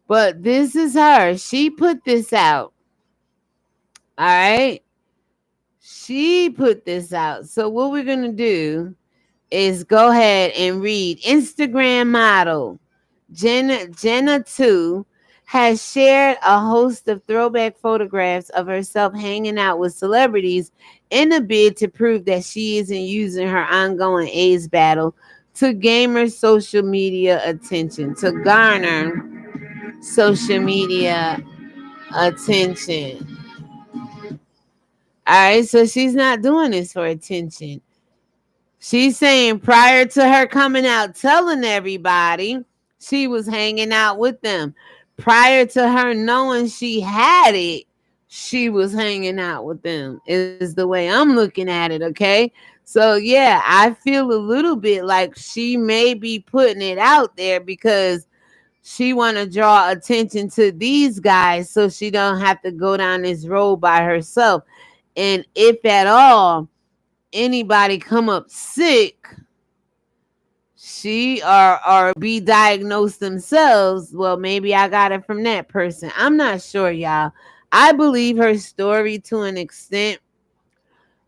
Speaker 1: But this is her. She put this out. All right. She put this out. So what we're gonna do is go ahead and read. Instagram model Gena Tew has shared a host of throwback photographs of herself hanging out with celebrities in a bid to prove that she isn't using her ongoing AIDS battle to garner social media attention, to garner social media attention. All right, so she's not doing this for attention. She's saying prior to her coming out telling everybody she was hanging out with them, prior to her knowing she had it, she was hanging out with them, is the way I'm looking at it, okay? So yeah, I feel a little bit like she may be putting it out there because she want to draw attention to these guys so she don't have to go down this road by herself. And if at all anybody come up sick, she or be diagnosed themselves, well, maybe I got it from that person. I'm not sure, y'all. I believe her story to an extent,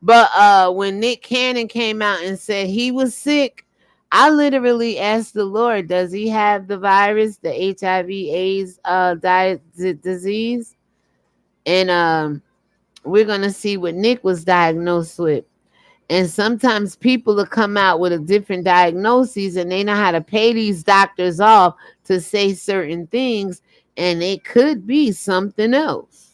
Speaker 1: but when Nick Cannon came out and said he was sick, I literally asked the Lord, does he have the virus, the HIV AIDS disease? And we're gonna see what Nick was diagnosed with. And sometimes people will come out with a different diagnosis and they know how to pay these doctors off to say certain things, and it could be something else.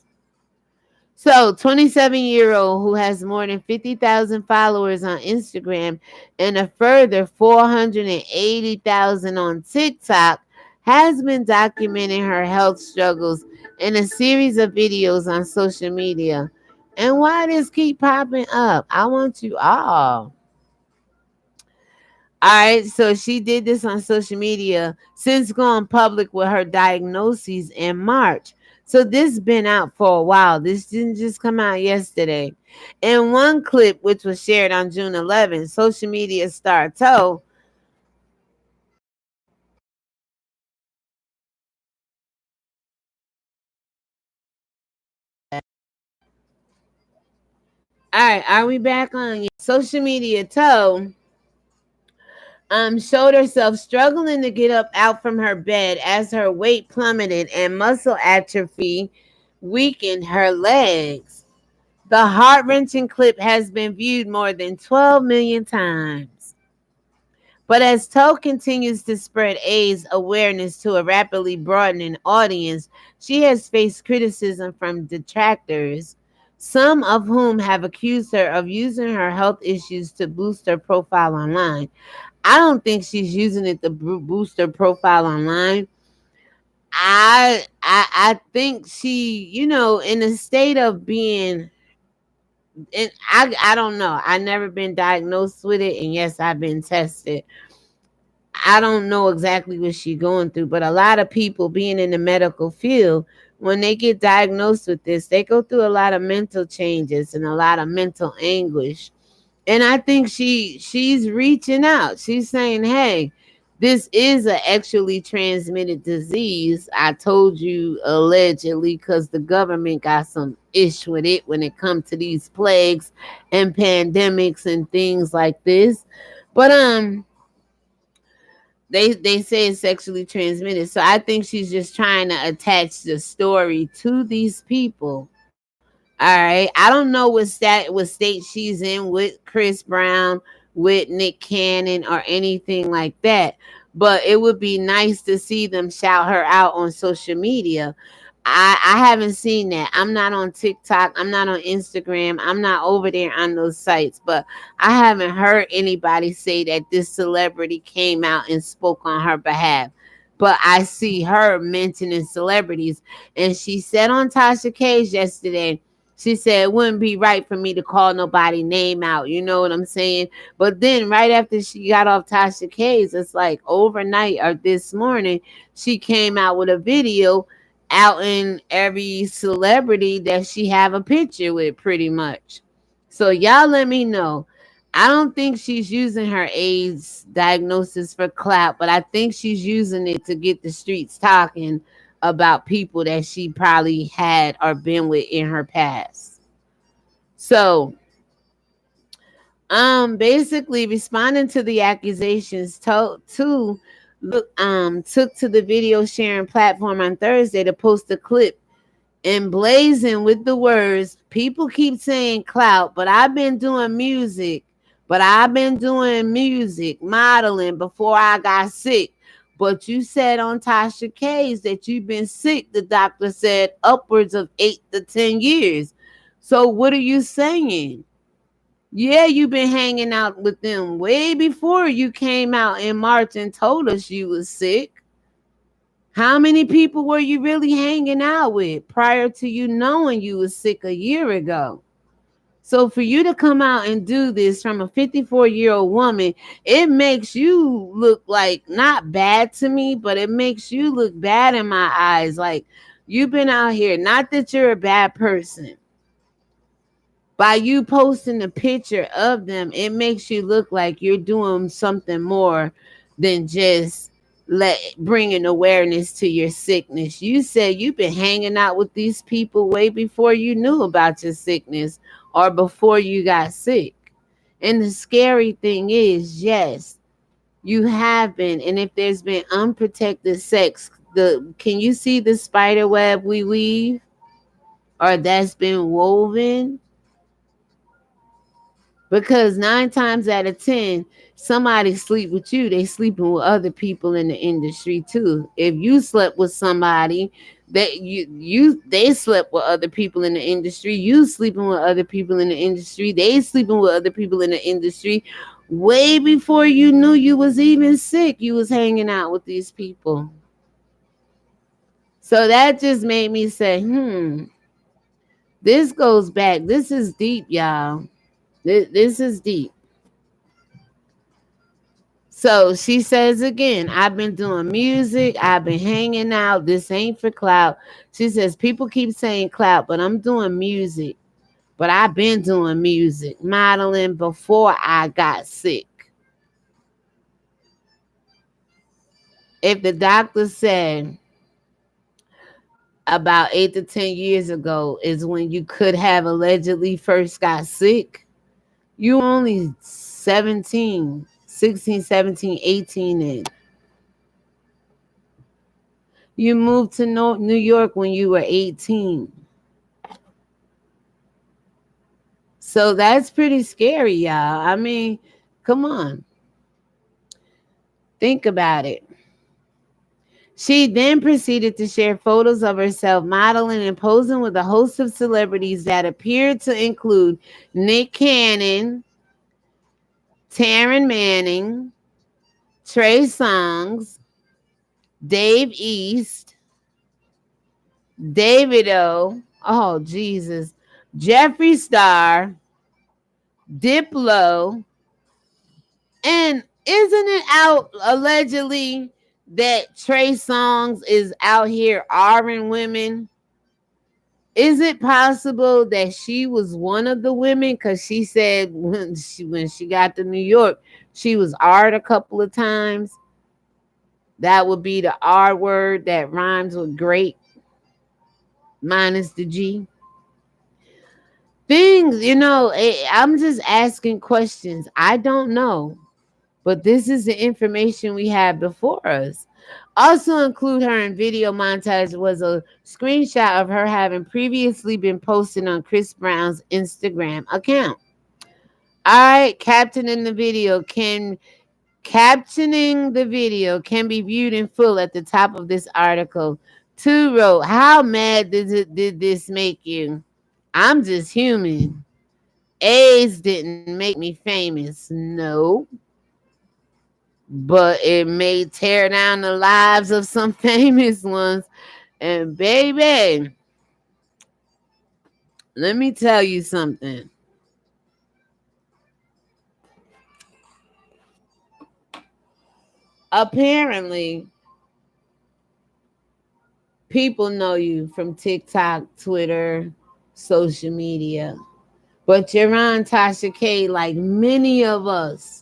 Speaker 1: So, 27-year-old who has more than 50,000 followers on Instagram and a further 480,000 on TikTok has been documenting her health struggles in a series of videos on social media. And why this keep popping up? I want you all. All right, so she did this on social media since going public with her diagnoses in March. So this been out for a while. This didn't just come out yesterday. In one clip, which was shared on June 11th, social media star told, all right, are we back on? Social media told showed herself struggling to get up out from her bed as her weight plummeted and muscle atrophy weakened her legs. The heart wrenching clip has been viewed more than 12 million times. But as Toe continues to spread AIDS awareness to a rapidly broadening audience, she has faced criticism from detractors, some of whom have accused her of using her health issues to boost her profile online. I don't think she's using it to boost her profile online. I think she, in a state of being, and I don't know. I never been diagnosed with it, and yes, I've been tested. I don't know exactly what she's going through, but a lot of people being in the medical field, when they get diagnosed with this, they go through a lot of mental changes and a lot of mental anguish. And I think she's reaching out. She's saying, "Hey, this is a actually transmitted disease. I told you allegedly because the government got some ish with it when it comes to these plagues and pandemics and things like this. But they say it's sexually transmitted. So I think she's just trying to attach the story to these people. All right. I don't know what state she's in with Chris Brown, with Nick Cannon, or anything like that. But it would be nice to see them shout her out on social media. I haven't seen that. I'm not on TikTok. I'm not on Instagram. I'm not over there on those sites. But I haven't heard anybody say that this celebrity came out and spoke on her behalf. But I see her mentioning celebrities. And she said on Tasha K's yesterday, she said it wouldn't be right for me to call nobody name out. You know what I'm saying? But then right after she got off Tasha K's, it's like overnight or this morning, she came out with a video outing every celebrity that she have a picture with pretty much. So y'all let me know. I don't think she's using her AIDS diagnosis for clout, but I think she's using it to get the streets talking about people that she probably had or been with in her past. So, basically responding to the accusations, took to the video sharing platform on Thursday to post a clip emblazoned with the words, "People keep saying clout, but I've been doing music, modeling before I got sick. But you said on Tasha K's that you've been sick," the doctor said, "upwards of 8 to 10 years. So what are you saying? Yeah, you've been hanging out with them way before you came out in March and told us you was sick." How many people were you really hanging out with prior to you knowing you was sick a year ago? So for you to come out and do this from a 54-year-old woman, it makes you look like not bad to me, but it makes you look bad in my eyes. Like you've been out here, not that you're a bad person. By you posting a picture of them, it makes you look like you're doing something more than just bringing awareness to your sickness. You said you've been hanging out with these people way before you knew about your sickness or before you got sick. And the scary thing is, yes, you have been. And if there's been unprotected sex, can you see the spider web we weave or that's been woven? Because 9 times out of 10, somebody sleep with you, they sleeping with other people in the industry too. If you slept with somebody that they slept with other people in the industry, you sleeping with other people in the industry, they sleeping with other people in the industry. Way before you knew you was even sick, you was hanging out with these people. So that just made me say, this goes back. This is deep, y'all. This is deep. So she says again, I've been doing music, I've been hanging out. This ain't for clout. She says, people keep saying clout, but I'm doing music. But I've been doing music, modeling before I got sick. If the doctor said about 8 to 10 years ago is when you could have allegedly first got sick, you only 17, 16, 17, 18 in. You moved to New York when you were 18. So that's pretty scary, y'all. I mean, come on. Think about it. She then proceeded to share photos of herself modeling and posing with a host of celebrities that appeared to include Nick Cannon, Taryn Manning, Trey Songz, Dave East, David O, oh Jesus, Jeffree Star, Diplo, and isn't it out allegedly that Trey Songz is out here R-ing women? Is it possible that she was one of the women? Because she said when she got to New York, she was R'd a couple of times. That would be the R word that rhymes with great minus the G. Things, I'm just asking questions. I don't know. But this is the information we have before us. Also include her in video montage was a screenshot of her having previously been posted on Chris Brown's Instagram account. All right, captioning the video can be viewed in full at the top of this article. Two wrote, how mad did this make you? I'm just human. AIDS didn't make me famous. No, but it may tear down the lives of some famous ones. And baby, let me tell you something. Apparently, people know you from TikTok, Twitter, social media. But you're on Tasha K, like many of us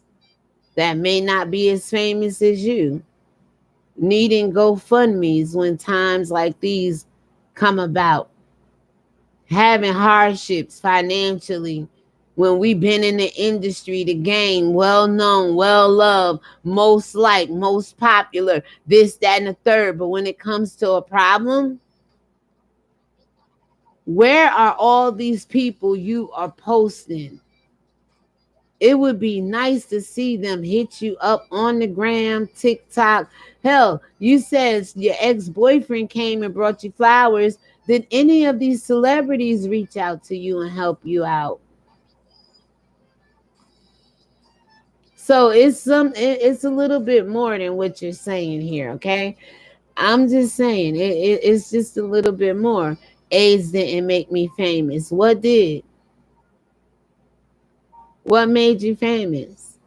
Speaker 1: that may not be as famous as you, needing GoFundMe's when times like these come about, having hardships financially when we've been in the industry, the game, well known, well loved, most liked, most popular, this, that, and the third. But when it comes to a problem, where are all these people you are posting? It would be nice to see them hit you up on the gram, TikTok. Hell, you said your ex-boyfriend came and brought you flowers. Did any of these celebrities reach out to you and help you out? So it's a little bit more than what you're saying here, okay? I'm just saying, it's just a little bit more. AIDS didn't make me famous. What did? What made you famous?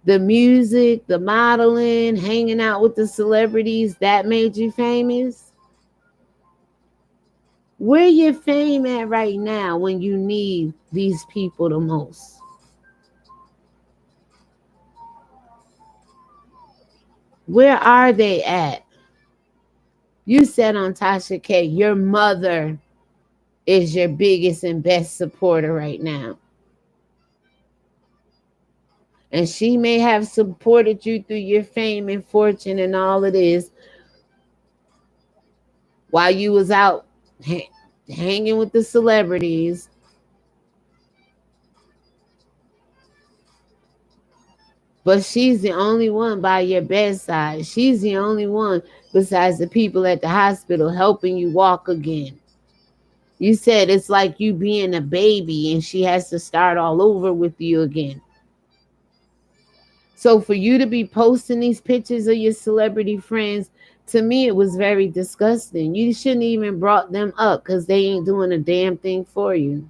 Speaker 1: The music, the modeling, hanging out with the celebrities, that made you famous? Where your fame at right now when you need these people the most? Where are they at? You said on Tasha K, your mother is your biggest and best supporter right now. And she may have supported you through your fame and fortune and all of this while you was out hanging with the celebrities. But she's the only one by your bedside. She's the only one besides the people at the hospital helping you walk again. You said it's like you being a baby and she has to start all over with you again. So for you to be posting these pictures of your celebrity friends, to me it was very disgusting. You shouldn't even brought them up because they ain't doing a damn thing for you.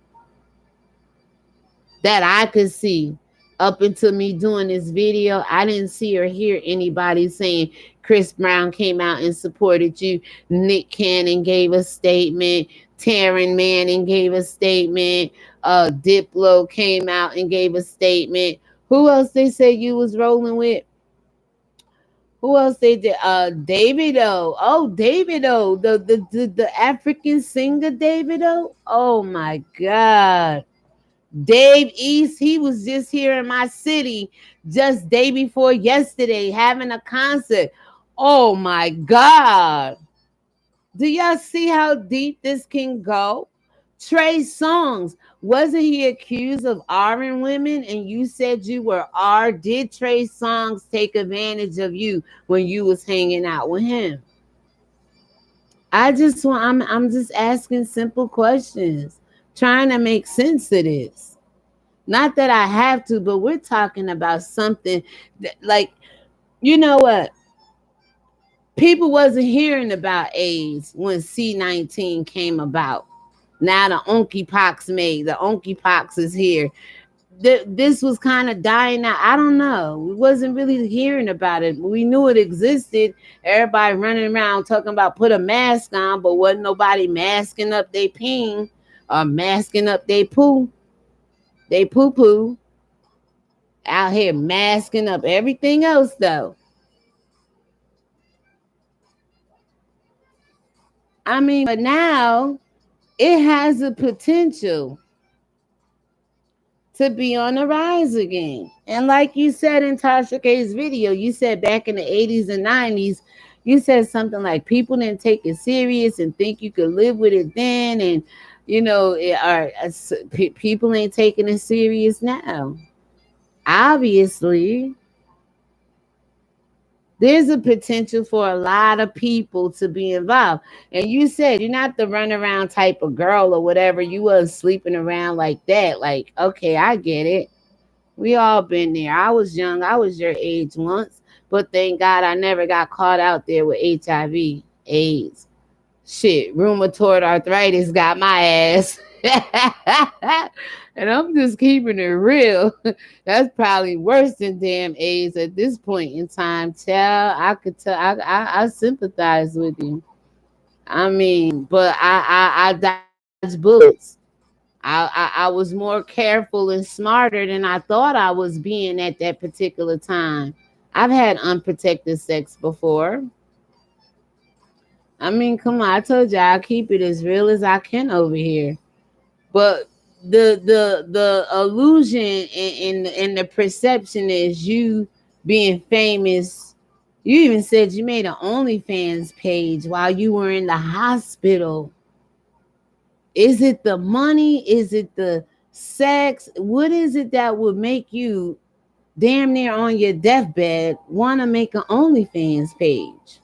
Speaker 1: That I could see. Up until me doing this video, I didn't see or hear anybody saying Chris Brown came out and supported you. Nick Cannon gave a statement. Taryn Manning gave a statement. Diplo came out and gave a statement. Who else they say you was rolling with? Who else they did? David O. Oh, David O. The African singer David O. Oh my God. Dave East, he was just here in my city just day before yesterday having a concert. Oh my God. Do y'all see how deep this can go? Trey Songz, wasn't he accused of R-ing women and you said you were R? Did Trey Songz take advantage of you when you was hanging out with him? I'm just asking simple questions, trying to make sense of this. Not that I have to, but we're talking about something that, like, you know what? People wasn't hearing about AIDS when C-19 came about. Now the monkeypox is here. This was kind of dying out. I don't know. We wasn't really hearing about it. We knew it existed. Everybody running around talking about put a mask on, but wasn't nobody masking up they peen or masking up they poo. They poo-poo. Out here masking up everything else though. I mean, but now it has the potential to be on the rise again. And like you said in Tasha K's video, you said back in the 80s and 90s, you said something like people didn't take it serious and think you could live with it then. And, you know, people ain't taking it serious now. Obviously, there's a potential for a lot of people to be involved. And you said you're not the runaround type of girl or whatever. You wasn't sleeping around like that. Like, okay, I get it. We all been there. I was young. I was your age once. But thank God I never got caught out there with HIV, AIDS. Shit, rheumatoid arthritis got my ass. And I'm just keeping it real. That's probably worse than damn AIDS at this point in time. Child, I could tell. I sympathize with you. I mean, but I dodged bullets. I was more careful and smarter than I thought I was being at that particular time. I've had unprotected sex before. I mean, come on, I told you I'll keep it as real as I can over here. But the illusion and the perception is you being famous. You even said you made an OnlyFans page while you were in the hospital. Is it the money? Is it the sex? What is it that would make you damn near on your deathbed want to make an OnlyFans page?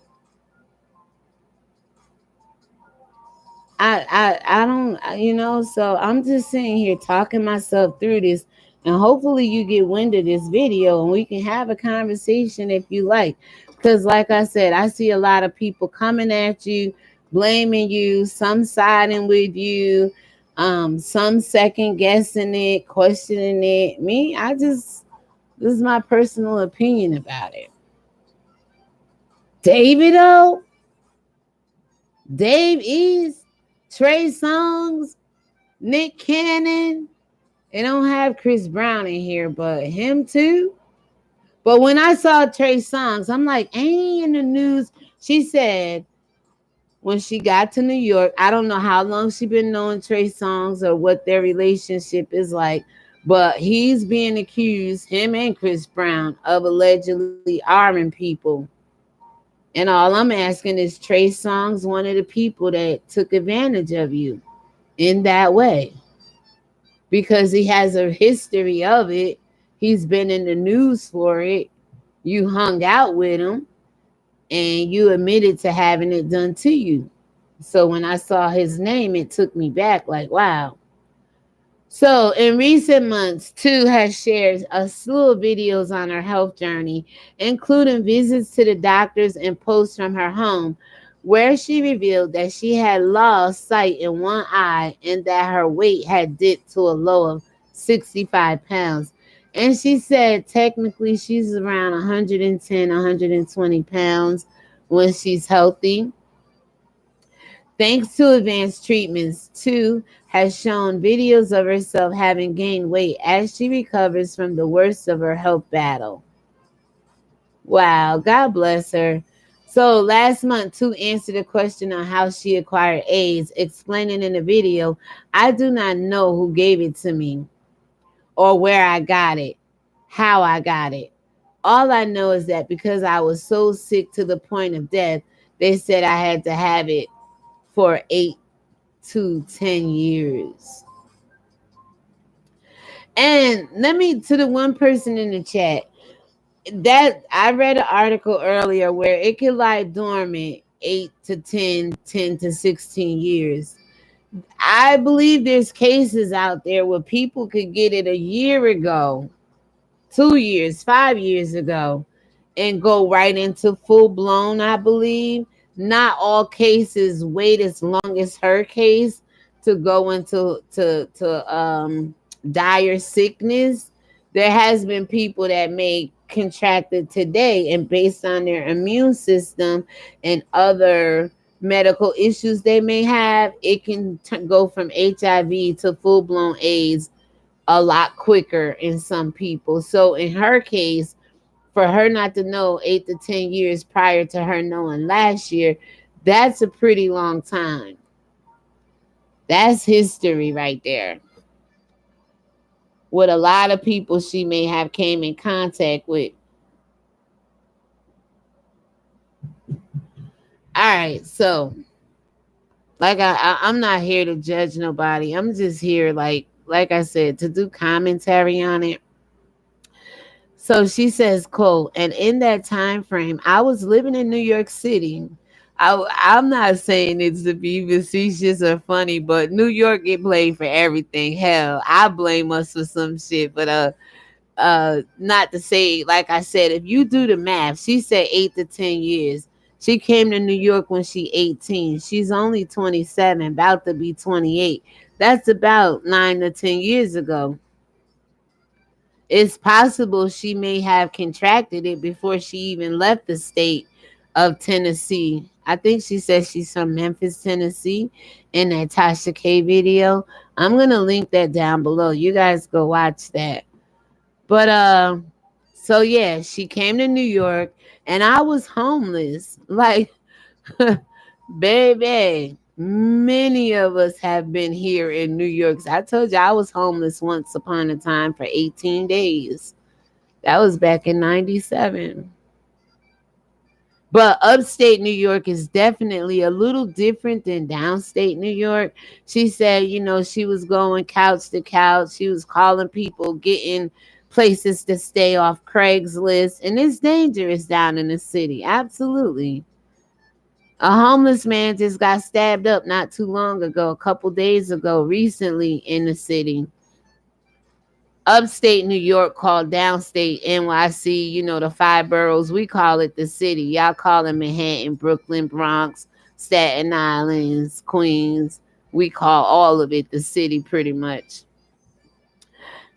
Speaker 1: I don't, you know, so I'm just sitting here talking myself through this, and hopefully you get wind of this video and we can have a conversation if you like. Because, like I said, I see a lot of people coming at you, blaming you, some siding with you, some second guessing it, questioning it. Me, this is my personal opinion about it. David O, Dave East, Trey Songz, Nick Cannon. They don't have Chris Brown in here, but him too. But when I saw Trey Songz, I'm like, ain't he in the news? She said when she got to New York, I don't know how long she been knowing Trey Songz or what their relationship is like, but he's being accused, him and Chris Brown, of allegedly arming people. And all I'm asking is, Trey Songz one of the people that took advantage of you in that way? Because he has a history of it. He's been in the news for it. You hung out with him and you admitted to having it done to you. So when I saw his name, it took me back like, wow. So in recent months, Tew has shared a slew of videos on her health journey, including visits to the doctors and posts from her home, where she revealed that she had lost sight in one eye and that her weight had dipped to a low of 65 pounds. And she said technically she's around 110, 120 pounds when she's healthy. Thanks to advanced treatments, Tew has shown videos of herself having gained weight as she recovers from the worst of her health battle. Wow, God bless her. So last month, Tew answered a question on how she acquired AIDS, explaining in the video, I do not know who gave it to me or where I got it, how I got it. All I know is that because I was so sick to the point of death, they said I had to have it for 8 to 10 years. And let me, to the one person in the chat, that I read an article earlier where it could lie dormant 8 to 10, 10 to 16 years. I believe there's cases out there where people could get it a year ago, 2 years, 5 years ago, and go right into full blown, I believe. Not all cases wait as long as her case to go into dire sickness. There has been people that may contract it today, and based on their immune system and other medical issues they may have, it can go from HIV to full blown AIDS a lot quicker in some people. So in her case, for her not to know 8 to 10 years prior to her knowing last year, that's a pretty long time. That's history right there. With a lot of people she may have came in contact with. All right, so like I'm not here to judge nobody. I'm just here like I said, to do commentary on it. So she says, quote, and in that time frame, I was living in New York City. I'm not saying it's to be facetious or funny, but New York get blamed for everything. Hell, I blame us for some shit, but not to say, like I said, if you do the math, she said 8 to 10 years. She came to New York when she 18. She's only 27, about to be 28. That's about 9 to 10 years ago. It's possible she may have contracted it before she even left the state of Tennessee. I think she says she's from Memphis, Tennessee, in that Tasha K video. I'm gonna link that down below. You guys go watch that. But so yeah, she came to New York and I was homeless. Like baby, many of us have been here in New York. I told you I was homeless once upon a time for 18 days. That was back in 97. But upstate New York is definitely a little different than downstate New York. She said, she was going couch to couch. She was calling people, getting places to stay off Craigslist. And it's dangerous down in the city. Absolutely. A homeless man just got stabbed up not too long ago, a couple days ago, recently in the city. Upstate New York called downstate NYC, you know, the five boroughs. We call it the city. Y'all call it Manhattan, Brooklyn, Bronx, Staten Island, Queens. We call all of it the city pretty much.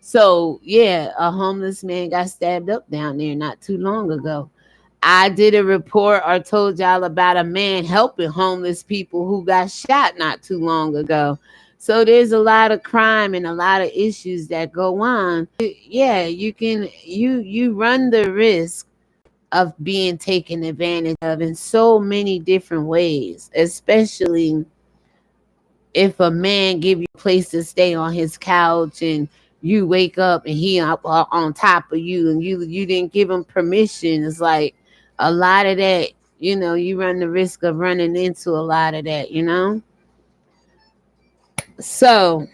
Speaker 1: So, yeah, a homeless man got stabbed up down there not too long ago. I did a report or told y'all about a man helping homeless people who got shot not too long ago. So there's a lot of crime and a lot of issues that go on. Yeah, you run the risk of being taken advantage of in so many different ways, especially if a man give you a place to stay on his couch and you wake up and he up on top of you and you didn't give him permission. It's like a lot of that, you know, you run the risk of running into a lot of that, you know. So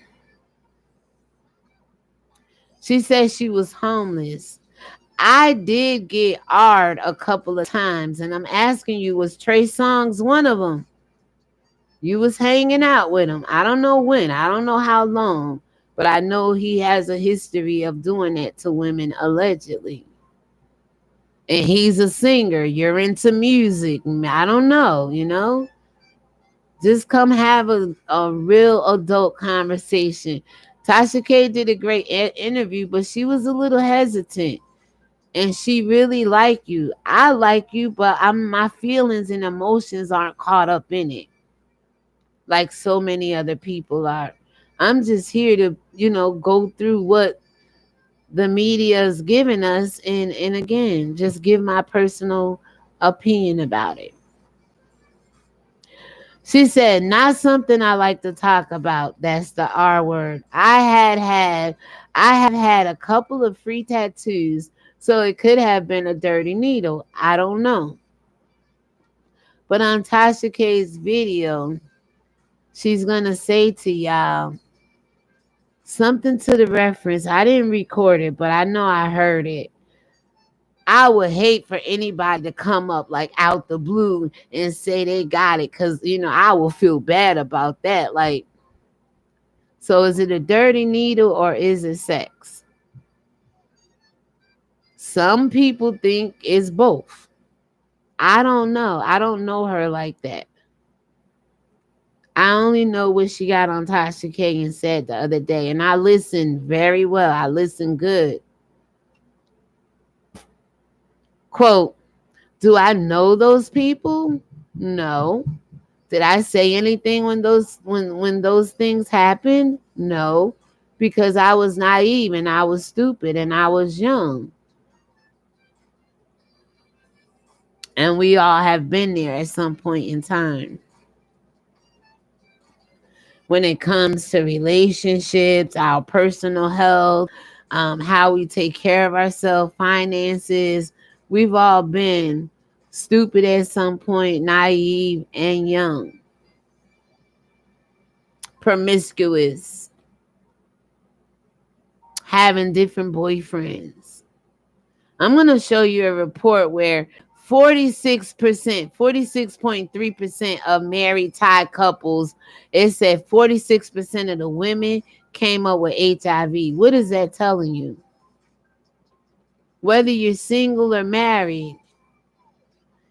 Speaker 1: she said she was homeless. I did get R'd a couple of times, and I'm asking you, was Trey Songz one of them? You was hanging out with him. I don't know when. I don't know how long. But I know he has a history of doing that to women, allegedly. And he's a singer. You're into music. I don't know, you know? Just come have a real adult conversation. Tasha K did a great interview, but she was a little hesitant. And she really like you. I like you, but my feelings and emotions aren't caught up in it like so many other people are. I'm just here to, you know, go through what the media is giving us and again, just give my personal opinion about it. She said, not something I like to talk about. That's the R word. I have had a couple of free tattoos, so it could have been a dirty needle. I don't know. But on Tasha K's video, she's gonna say to y'all something to the reference. I didn't record it, but I know I heard it. I would hate for anybody to come up like out the blue and say they got it, because, you know, I will feel bad about that. Like, so is it a dirty needle or is it sex? Some people think it's both. I don't know. I don't know her like that. I only know what she got on Tasha K and said the other day. And I listened very well. I listened good. Quote, do I know those people? No. Did I say anything when those things happened? No. Because I was naive and I was stupid and I was young. And we all have been there at some point in time. When it comes to relationships, our personal health, how we take care of ourselves, finances, we've all been stupid at some point, naive and young, promiscuous, having different boyfriends. I'm going to show you a report where 46.3% of married Thai couples, it said 46% of the women came up with HIV. What is that telling you? Whether you're single or married,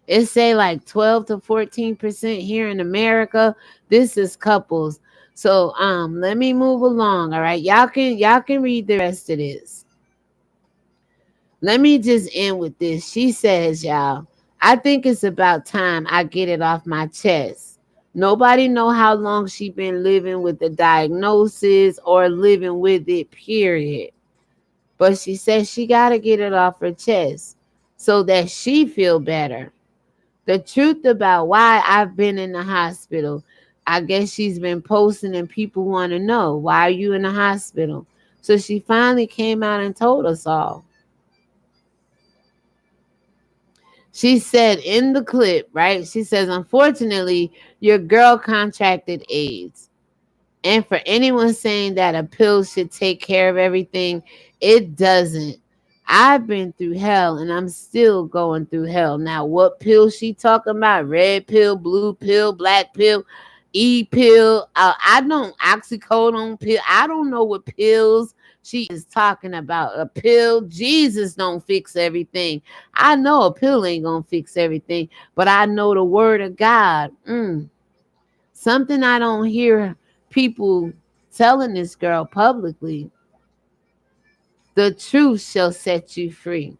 Speaker 1: it say like 12 to 14% here in America. This is couples. So let me move along. All right. Y'all can read the rest of this. Let me just end with this. She says, y'all, I think it's about time I get it off my chest. Nobody know how long she been living with the diagnosis or living with it, period. But she says she got to get it off her chest so that she feel better. The truth about why I've been in the hospital. I guess she's been posting and people want to know, why are you in the hospital? So she finally came out and told us all. She said in the clip, right? She says, unfortunately, your girl contracted AIDS. And for anyone saying that a pill should take care of everything, it doesn't. I've been through hell and I'm still going through hell. Now, what pill she talking about? Red pill, blue pill, black pill? pill. I don't oxycodone pill. I don't know what pills she is talking about. A pill. Jesus don't fix everything. I know a pill ain't gonna fix everything, but I know the word of God. Something I don't hear people telling this girl publicly. The truth shall set you free.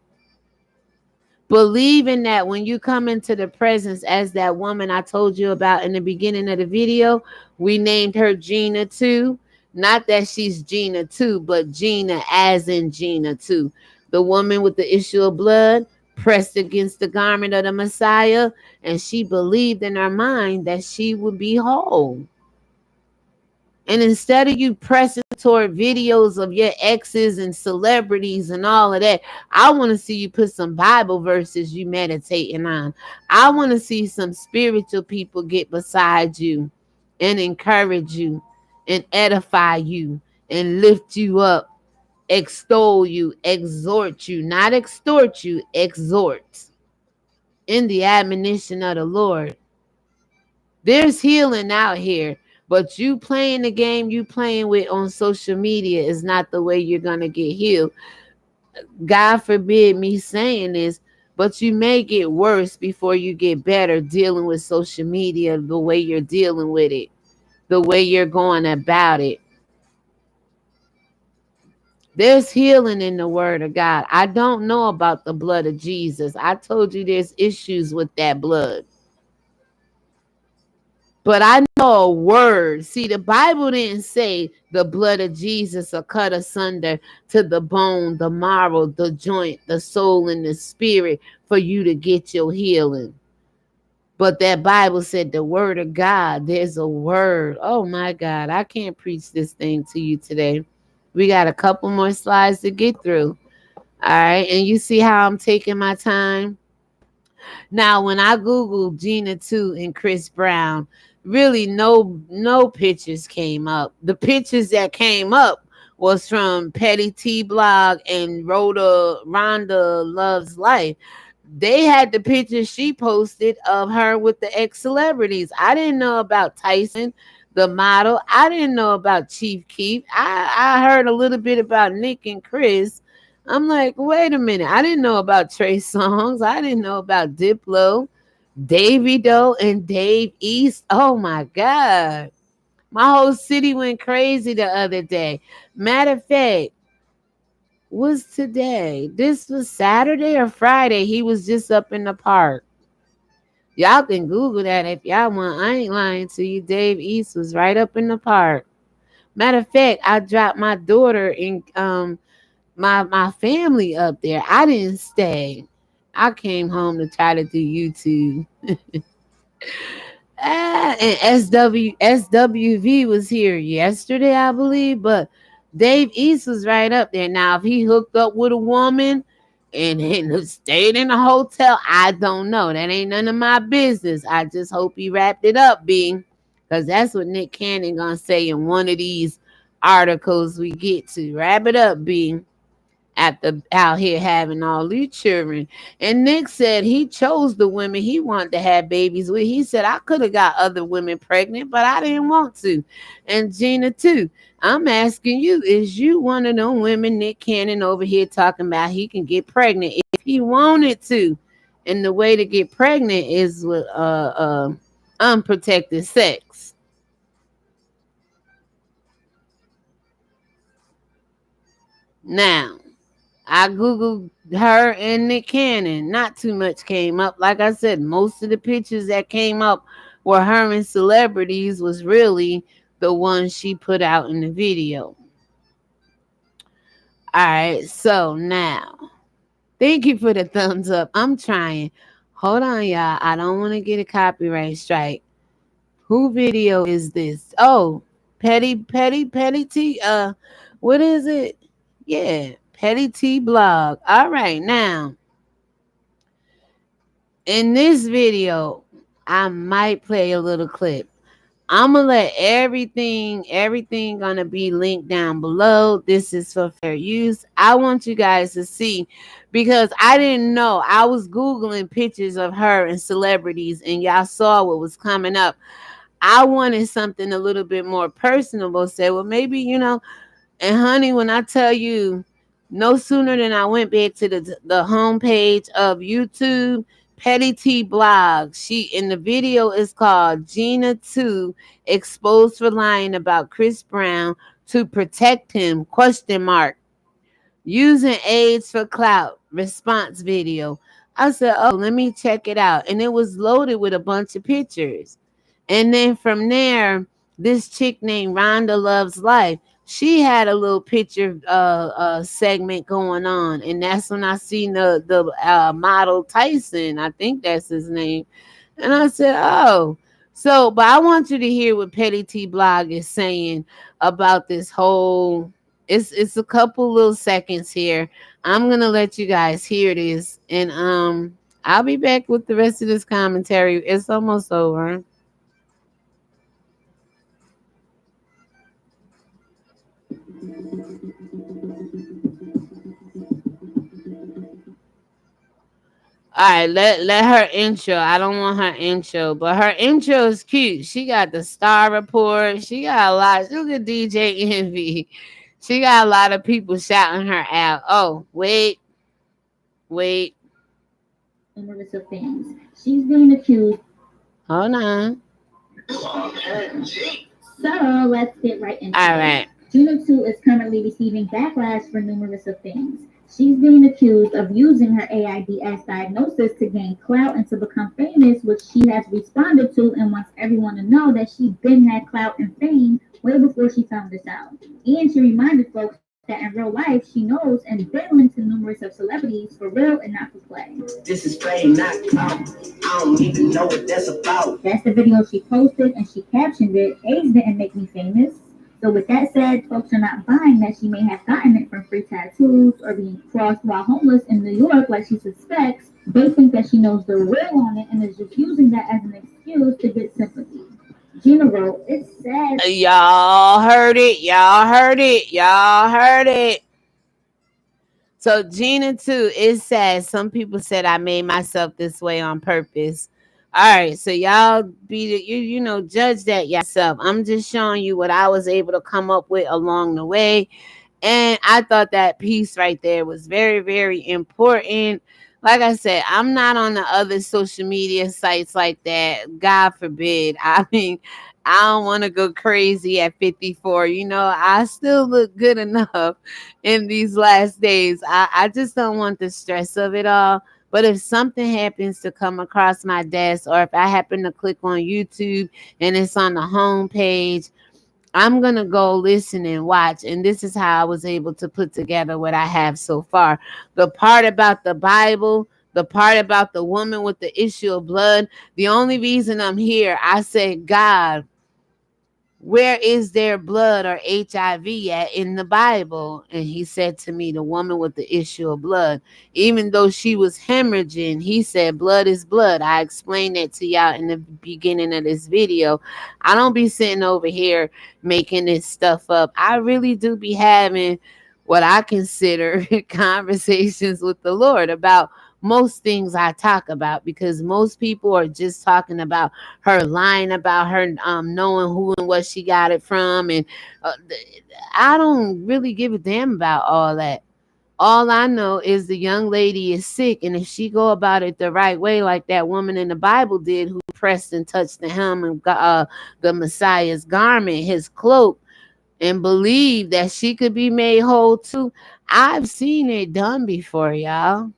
Speaker 1: Believe in that when you come into the presence as that woman I told you about in the beginning of the video. We named her Gena Tew. Not that she's Gena Tew, but Gena as in Gena Tew. The woman with the issue of blood pressed against the garment of the Messiah, and she believed in her mind that she would be whole. And instead of you pressing toward videos of your exes and celebrities and all of that, I want to see you put some Bible verses you meditating on. I want to see some spiritual people get beside you and encourage you and edify you and lift you up, extol you, exhort you, not extort you, exhort in the admonition of the Lord. There's healing out here, but you playing the game you playing with on social media is not the way you're going to get healed. God forbid me saying this, but you may get worse before you get better dealing with social media the way you're dealing with it, the way you're going about it. There's healing in the word of God. I don't know about the blood of Jesus. I told you there's issues with that blood. But I know a word. See, the Bible didn't say the blood of Jesus will cut asunder to the bone, the marrow, the joint, the soul, and the spirit for you to get your healing. But that Bible said the word of God, there's a word. Oh my God, I can't preach this thing to you today. We got a couple more slides to get through. All right. And you see how I'm taking my time? Now, when I Googled Gena Tew and Chris Brown, really no pictures came up. The pictures that came up was from PEtTEA Blog and RHONDA Loves Life. They had the pictures she posted of her with the ex-celebrities. I didn't know about Tyson, the model. I didn't know about Chief Keef. I heard a little bit about Nick and Chris. I'm like, wait a minute. I didn't know about Trey Songz. I didn't know about Diplo, Davey Doe, and Dave East. Oh my God. My whole city went crazy the other day. Matter of fact, was today. This was Saturday or Friday. He was just up in the park. Y'all can Google that if y'all want. I ain't lying to you. Dave East was right up in the park. Matter of fact, I dropped my daughter and my family up there. I didn't stay. I came home to try to do YouTube. And SWV was here yesterday, I believe, but Dave East was right up there. Now, if he hooked up with a woman and stayed in a hotel, I don't know. That ain't none of my business. I just hope he wrapped it up, Bing, because that's what Nick Cannon gonna say in one of these articles we get to. Wrap it up, Bing. Out here having all these children. And Nick said he chose the women he wanted to have babies with. He said, I could have got other women pregnant, but I didn't want to. And Gena Tew, I'm asking you, is you one of them women Nick Cannon over here talking about he can get pregnant if he wanted to? And the way to get pregnant is with unprotected sex. Now, I Googled her and Nick Cannon. Not too much came up. Like I said, most of the pictures that came up were her and celebrities was really the ones she put out in the video. All right, so now, thank you for the thumbs up. I'm trying. Hold on, y'all. I don't want to get a copyright strike. Who video is this? Oh, PEtTEA. What is it? Yeah, PEtTEA Blog. All right, now in this video, I might play a little clip. I'm gonna let everything gonna be linked down below. This is for fair use. I want you guys to see because I didn't know. I was Googling pictures of her and celebrities, and y'all saw what was coming up. I wanted something a little bit more personable. Said, well, maybe, and honey, when I tell you, no sooner than I went back to the homepage of YouTube, PEtTEA Blog. She in the video is called Gena Tew exposed for lying about Chris Brown to protect him? Question mark. Using AIDS for clout response video. I said, oh, let me check it out. And it was loaded with a bunch of pictures. And then from there, this chick named RHONDA Loves Life, she had a little picture segment going on. And that's when I seen the model Tyson. I think that's his name. And I said, oh. So, but I want you to hear what PEtTEA Blog is saying about this whole. It's a couple little seconds here. I'm gonna let you guys hear this, and I'll be back with the rest of this commentary. It's almost over. All right, let her intro. I don't want her intro, but her intro is cute. She got the Star Report. She got a lot. Look at DJ Envy. She got a lot of people shouting her out. Oh, wait.
Speaker 2: Numerous of things. She's being accused.
Speaker 1: Hold on.
Speaker 2: So let's get right into
Speaker 1: All
Speaker 2: it.
Speaker 1: right.
Speaker 2: Gena Tew is currently receiving backlash for numerous of things. She's being accused of using her AIDS diagnosis to gain clout and to become famous, which she has responded to and wants everyone to know that she been had clout and fame way before she found this out. And she reminded folks that in real life she knows and been linked to numerous of celebrities for real and not for play. This is fame, not clout. I don't even know what that's about. That's the video she posted, and she captioned it, AIDS didn't make me famous. So with that said, folks are not buying that she may have gotten it from free tattoos or being crossed while homeless in New York like she suspects. They think that she knows the real on it and is just using that as an excuse to get sympathy. Gena wrote, it's sad.
Speaker 1: Y'all heard it. So Gena Tew, it says some people said I made myself this way on purpose. All right, so y'all judge that yourself. I'm just showing you what I was able to come up with along the way. And I thought that piece right there was very, very important. Like I said, I'm not on the other social media sites like that. God forbid. I mean, I don't want to go crazy at 54. I still look good enough in these last days. I just don't want the stress of it all. But if something happens to come across my desk, or if I happen to click on YouTube and it's on the home page, I'm going to go listen and watch. And this is how I was able to put together what I have so far. The part about the Bible, the part about the woman with the issue of blood. The only reason I'm here, I said, God, where is there blood or HIV at in the Bible? And he said to me, the woman with the issue of blood, even though she was hemorrhaging, he said, blood is blood. I explained that to y'all in the beginning of this video. I don't be sitting over here making this stuff up. I really do be having what I consider conversations with the Lord about most things I talk about, because most people are just talking about her lying about her knowing who and what she got it from, and uh, I don't really give a damn about all that. All I know is the young lady is sick, and if she go about it the right way, like that woman in the Bible did, who pressed and touched the hem of the Messiah's garment, his cloak, and believed that she could be made whole too. I've seen it done before, y'all.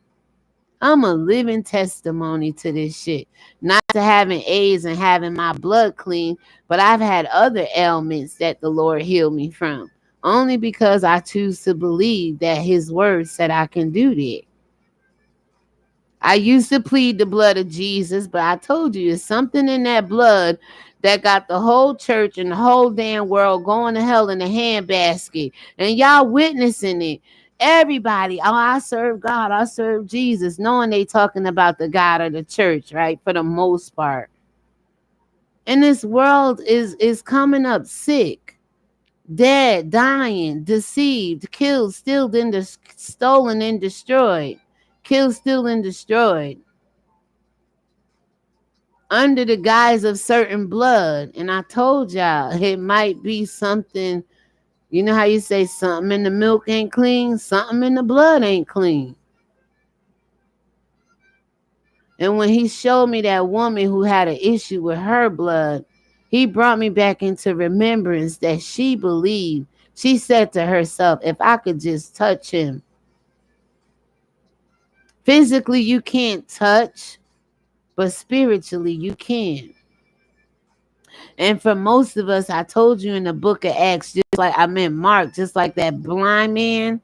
Speaker 1: I'm a living testimony to this shit. Not to having AIDS and having my blood clean, but I've had other ailments that the Lord healed me from. Only because I choose to believe that his word said I can do that. I used to plead the blood of Jesus, but I told you there's something in that blood that got the whole church and the whole damn world going to hell in a handbasket. And y'all witnessing it. Everybody, oh, I serve God, I serve Jesus, knowing they talking about the God of the church, right? For the most part. And this world is coming up sick, dead, dying, deceived, killed, stealed, and stolen and destroyed. Killed, stealed, and destroyed. under the guise of certain blood. And I told y'all it might be something. You know how you say something in the milk ain't clean, something in the blood ain't clean. And when he showed me that woman who had an issue with her blood, he brought me back into remembrance that she believed. She said to herself, if I could just touch him. Physically, you can't touch, but spiritually, you can. And for most of us, I told you in the book of Acts, just like I meant Mark, just like that blind man,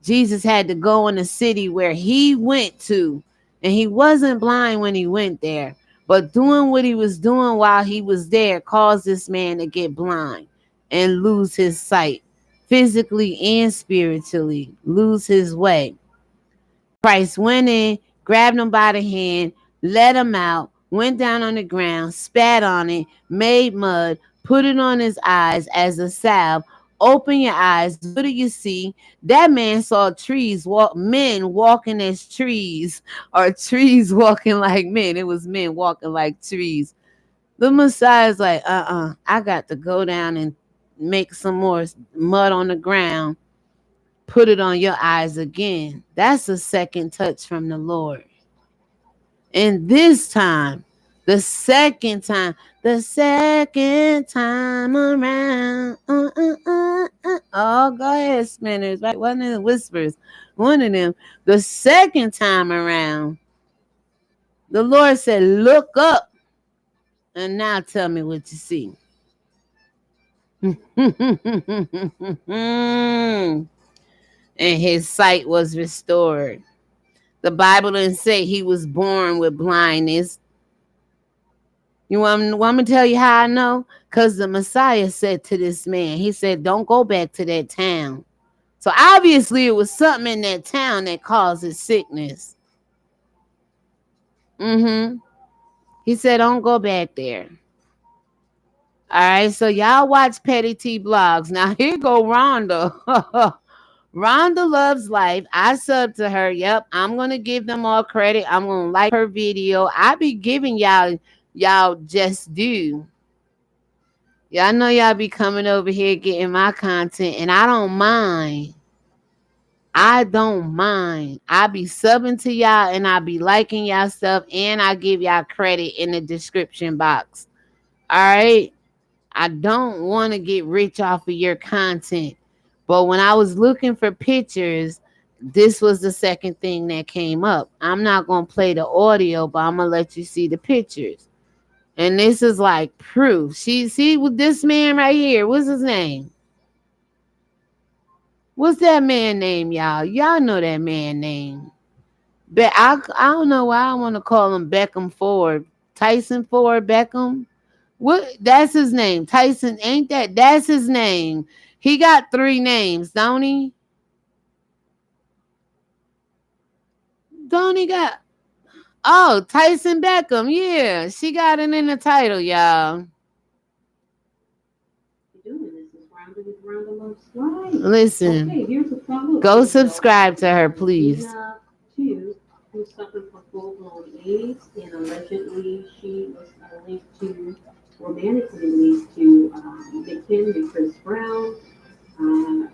Speaker 1: Jesus had to go in the city where he went to. And he wasn't blind when he went there. But doing what he was doing while he was there caused this man to get blind and lose his sight. Physically and spiritually, lose his way. Christ went in, grabbed him by the hand, let him out, went down on the ground, spat on it, made mud, put it on his eyes as a salve. Open your eyes. What do you see? That man saw trees, men walking as trees, or trees walking like men. It was men walking like trees. The Messiah's like, I got to go down and make some more mud on the ground. Put it on your eyes again. That's a second touch from the Lord. And this time, the second time around. Oh, go ahead, Spinners. Right? One of the whispers. One of them. The second time around, the Lord said, look up. And now tell me what you see. And his sight was restored. The Bible didn't say he was born with blindness. You want me to tell you how I know? Because the Messiah said to this man, he said, don't go back to that town. So obviously it was something in that town that causes sickness. He said, don't go back there. All right, so y'all watch PEtTEA Blogs. Now here go RHONDA. RHONDA loves life. I sub to her. Yep, I'm going to give them all credit. I'm going to like her video. I be giving y'all just do. Y'all know y'all be coming over here getting my content, and I don't mind. I don't mind. I be subbing to y'all, and I be liking y'all stuff, and I give y'all credit in the description box. All right? I don't want to get rich off of your content. But when I was looking for pictures, this was the second thing that came up. I'm not going to play the audio, but I'm going to let you see the pictures. And this is like proof. See with this man right here. What's his name? What's that man name, y'all? Y'all know that man name. But I don't know why I want to call him Beckham Ford. Tyson Ford Beckham. What? That's his name. Tyson, ain't that? That's his name. He got 3 names, don't he? Don't he got? Oh, Tyson Beckham. Yeah, she got it in the title, y'all. Listen, okay, go subscribe to her, please.
Speaker 2: Gena Tew, who suffered from full-blown AIDS, and allegedly she was linked to, romantically linked to victim Chris Brown.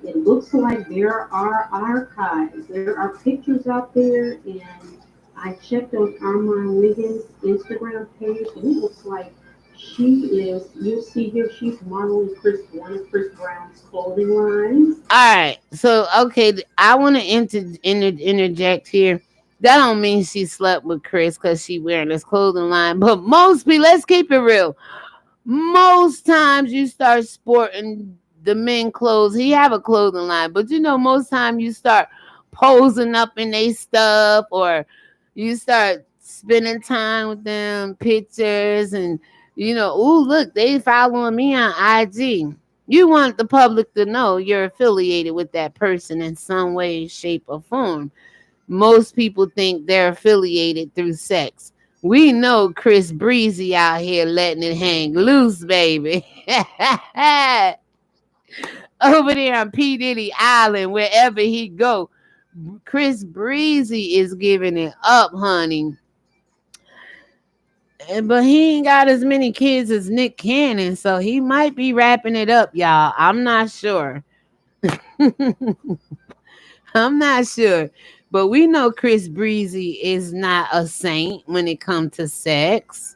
Speaker 2: It looks like there are archives. There are pictures out there, and I checked on UNWINEWITHTASHAK Instagram page, and it looks like she is, you'll see here, she's modeling one of Chris Brown's clothing lines.
Speaker 1: All right. So, okay, I want to interject here. That don't mean she slept with Chris because she wearing this clothing line. But most people, let's keep it real. Most times you start sporting the men clothes. He have a clothing line. But, most time you start posing up in their stuff, or you start spending time with them, pictures, and, ooh, look, they following me on IG. You want the public to know you're affiliated with that person in some way, shape, or form. Most people think they're affiliated through sex. We know Chris Breezy out here letting it hang loose, baby. Over there on P. Diddy Island, wherever he go, Chris Breezy is giving it up, honey. But he ain't got as many kids as Nick Cannon, so he might be wrapping it up, y'all. I'm not sure. I'm not sure. But we know Chris Breezy is not a saint when it comes to sex.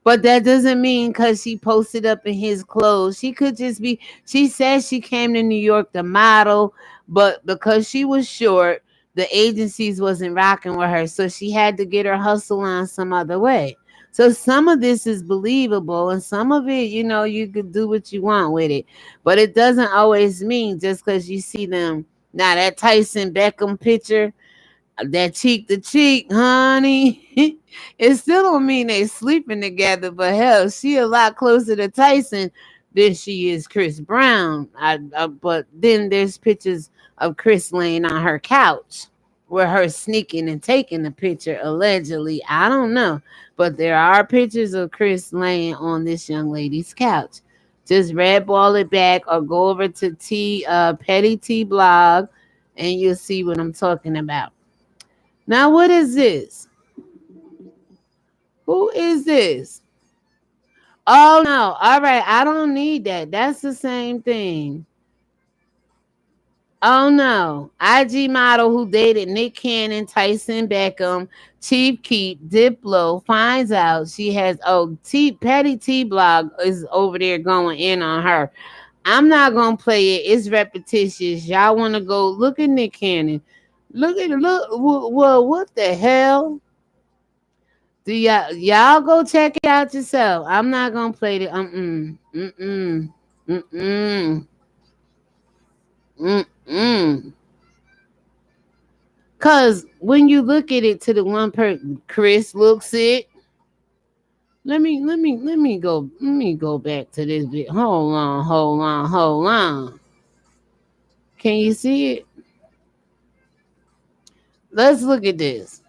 Speaker 1: But that doesn't mean because she posted up in his clothes. She could just be, she said she came to New York to model, but because she was short, the agencies wasn't rocking with her. So she had to get her hustle on some other way. So some of this is believable and some of it, you could do what you want with it. But it doesn't always mean just because you see them. Now that Tyson Beckham picture, that cheek to cheek, honey. It still don't mean they sleeping together, but hell, she a lot closer to Tyson than she is Chris Brown. But then there's pictures of Chris laying on her couch with her sneaking and taking the picture allegedly. I don't know, but there are pictures of Chris laying on this young lady's couch. Just red ball it back or go over to PEtTEA blog and you'll see what I'm talking about. Now, what is this? Who is this? Oh, no. All right. I don't need that. That's the same thing. Oh, no. IG model who dated Nick Cannon, Tyson Beckham, Chief Keef, Diplo finds out she has, PEtTEA blog is over there going in on her. I'm not going to play it. It's repetitious. Y'all want to go look at Nick Cannon. Look at it. Look. Well, what the hell? Do y'all go check it out yourself? I'm not gonna play the mm-mm. Mm-mm. Mm-mm. Cause when you look at it to the one person, Chris looks it. Let me go back to this bit. Hold on. Can you see it? Let's look at this.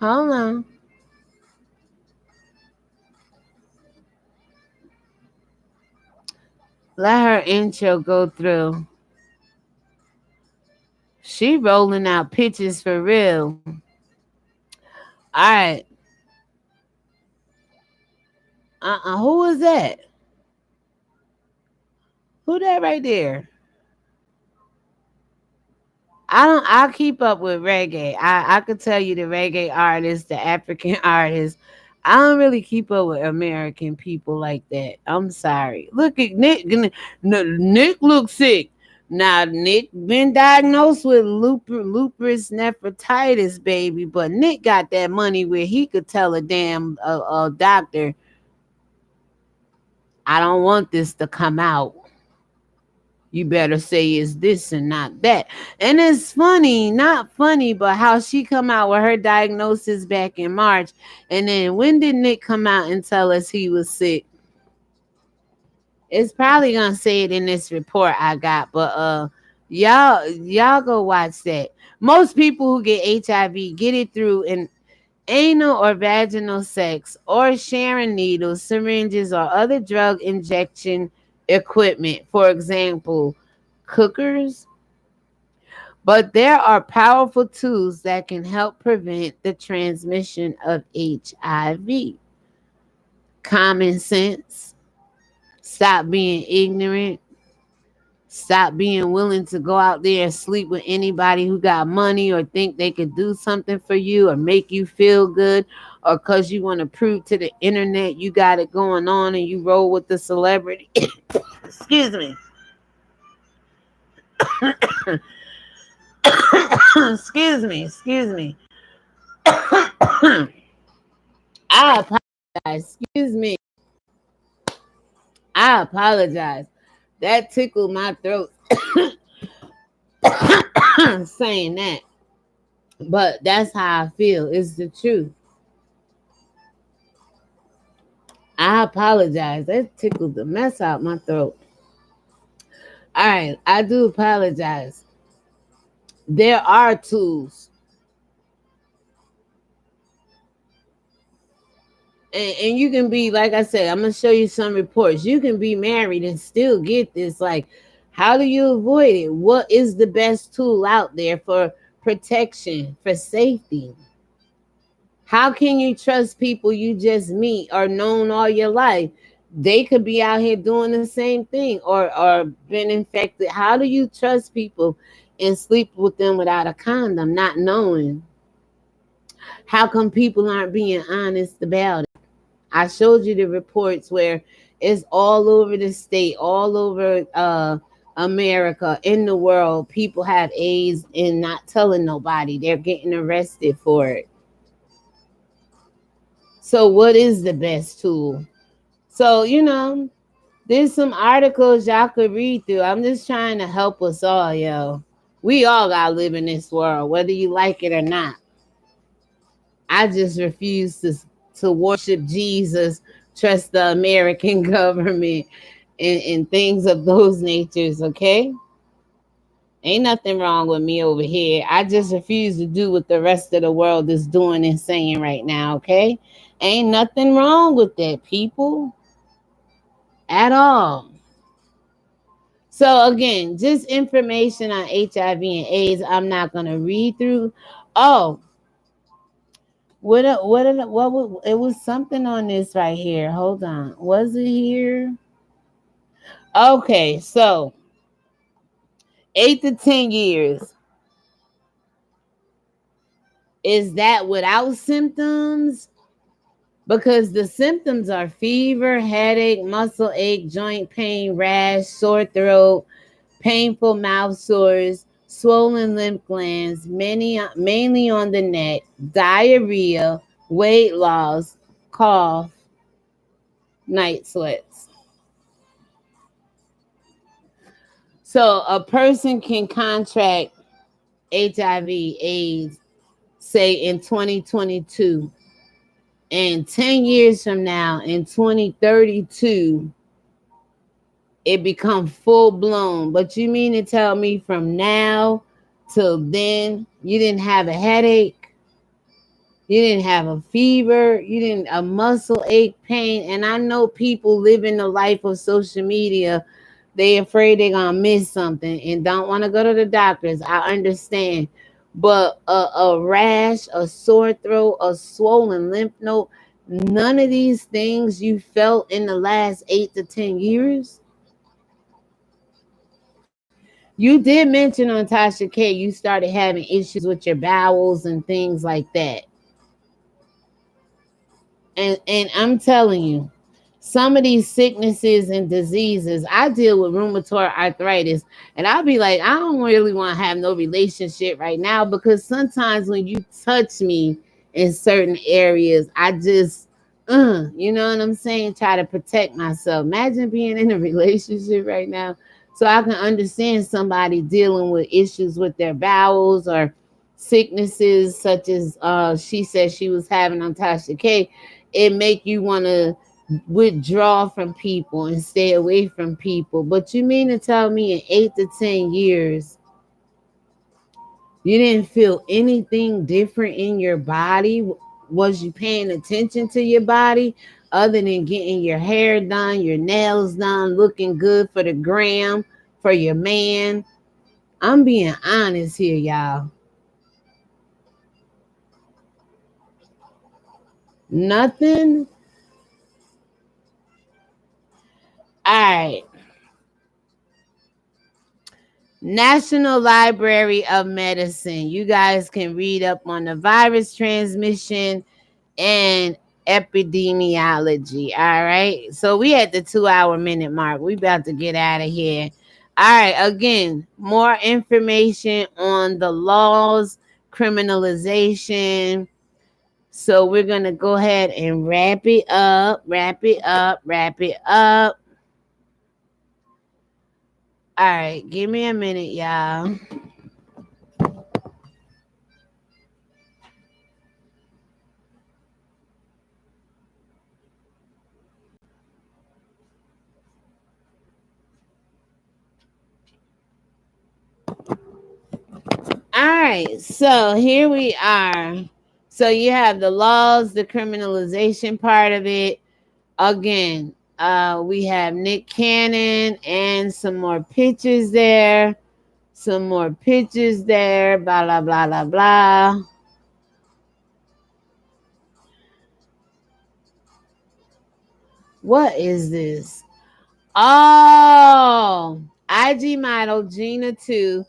Speaker 1: Hold on. Let her intro go through. She rolling out pictures for real. All right. Who was that? Who that right there? I keep up with reggae. I could tell you the reggae artists, the African artists. I don't really keep up with American people like that. I'm sorry. Look at Nick. Nick looks sick. Now Nick been diagnosed with lupus nephritis, baby. But Nick got that money where he could tell a damn doctor, I don't want this to come out. You better say it's this and not that. And it's funny, not funny, but how she come out with her diagnosis back in March. And then when did Nick come out and tell us he was sick? It's probably gonna say it in this report I got, but y'all go watch that. Most people who get HIV get it through an anal or vaginal sex or sharing needles, syringes, or other drug injection equipment, for example, cookers. But there are powerful tools that can help prevent the transmission of HIV. Common sense, stop being ignorant, stop being willing to go out there and sleep with anybody who got money or think they could do something for you or make you feel good or because you want to prove to the internet you got it going on and you roll with the celebrity. Excuse me. Excuse me. I apologize. Excuse me. I apologize. That tickled my throat saying that. But that's how I feel. It's the truth. I apologize. That tickled the mess out my throat. All right. I do apologize. There are tools. And you can be, like I said, I'm going to show you some reports. You can be married and still get this. Like, how do you avoid it? What is the best tool out there for protection, for safety. How can you trust people you just meet or known all your life? They could be out here doing the same thing or been infected. How do you trust people and sleep with them without a condom, not knowing? How come people aren't being honest about it? I showed you the reports where it's all over the state, all over America, in the world. People have AIDS and not telling nobody. They're getting arrested for it. So, what is the best tool? So, there's some articles y'all could read through. I'm just trying to help us all, yo. We all gotta live in this world, whether you like it or not. I just refuse to worship Jesus, trust the American government, and things of those natures, okay? Ain't nothing wrong with me over here. I just refuse to do what the rest of the world is doing and saying right now, okay? Ain't nothing wrong with that, people, at all. So again, just information on HIV and AIDS. I'm not gonna read through. Oh, it was something on this right here. Hold on. Was it here? Okay, so 8 to 10 years. Is that without symptoms? Because the symptoms are fever, headache, muscle ache, joint pain, rash, sore throat, painful mouth sores, swollen lymph glands, mainly on the neck, diarrhea, weight loss, cough, night sweats. So a person can contract HIV, AIDS, say in 2022, and 10 years from now, in 2032, it become full blown. But you mean to tell me from now till then, you didn't have a headache, you didn't have a fever, you didn't a muscle ache, pain? And I know people living the life of social media, they afraid they're gonna miss something and don't want to go to the doctors. I understand. But a rash, a sore throat, a swollen lymph node, none of these things you felt in the last 8 to 10 years. You did mention on Tasha K you started having issues with your bowels and things like that. And I'm telling you, some of these sicknesses and diseases, I deal with rheumatoid arthritis, and I'll be like, I don't really want to have no relationship right now, because sometimes when you touch me in certain areas, I just, you know what I'm saying? Try to protect myself. Imagine being in a relationship right now. So I can understand somebody dealing with issues with their bowels or sicknesses such as she said she was having on Tasha K. It make you want to withdraw from people and stay away from people. But you mean to tell me in 8 to 10 years, you didn't feel anything different in your body? Was you paying attention to your body other than getting your hair done, your nails done, looking good for the gram, for your man? I'm being honest here, y'all. Nothing. All right. National Library of Medicine. You guys can read up on the virus transmission and epidemiology. All right. So we at the 2 hour minute mark. We about to get out of here. All right. Again, more information on the laws, criminalization. So we're going to go ahead and wrap it up. All right. Give me a minute, y'all. All right, so here we are. So you have the laws, the criminalization part of it. Again, we have Nick Cannon and some more pictures there. Some more pictures there, blah, blah, blah, blah, blah. What is this? Oh, IG model Gena Tew,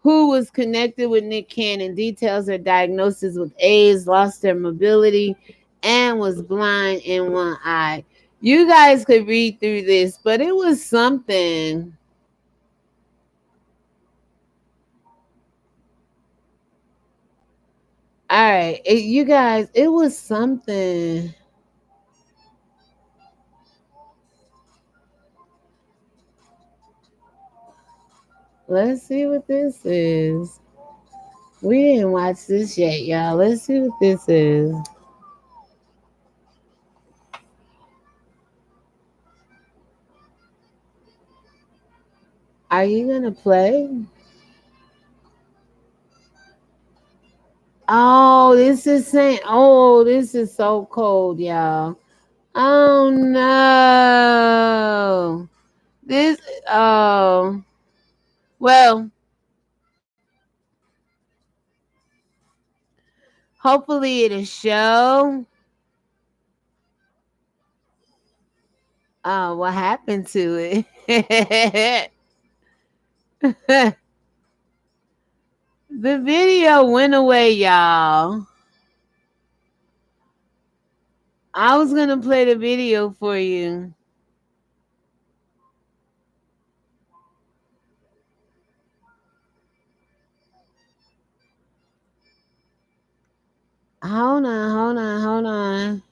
Speaker 1: who was connected with Nick Cannon, details her diagnosis with AIDS, lost her mobility, and was blind in one eye. You guys could read through this, but it was something. All right, you guys, it was something. Let's see what this is. We didn't watch this yet, y'all. Let's see what this is. Are you gonna play? Oh, this is saying, oh, this is so cold, y'all. Oh no. This, oh, well, hopefully it'll show. Oh, what happened to it? The video went away, y'all. I was gonna play the video for you. Hold on, hold on, hold on.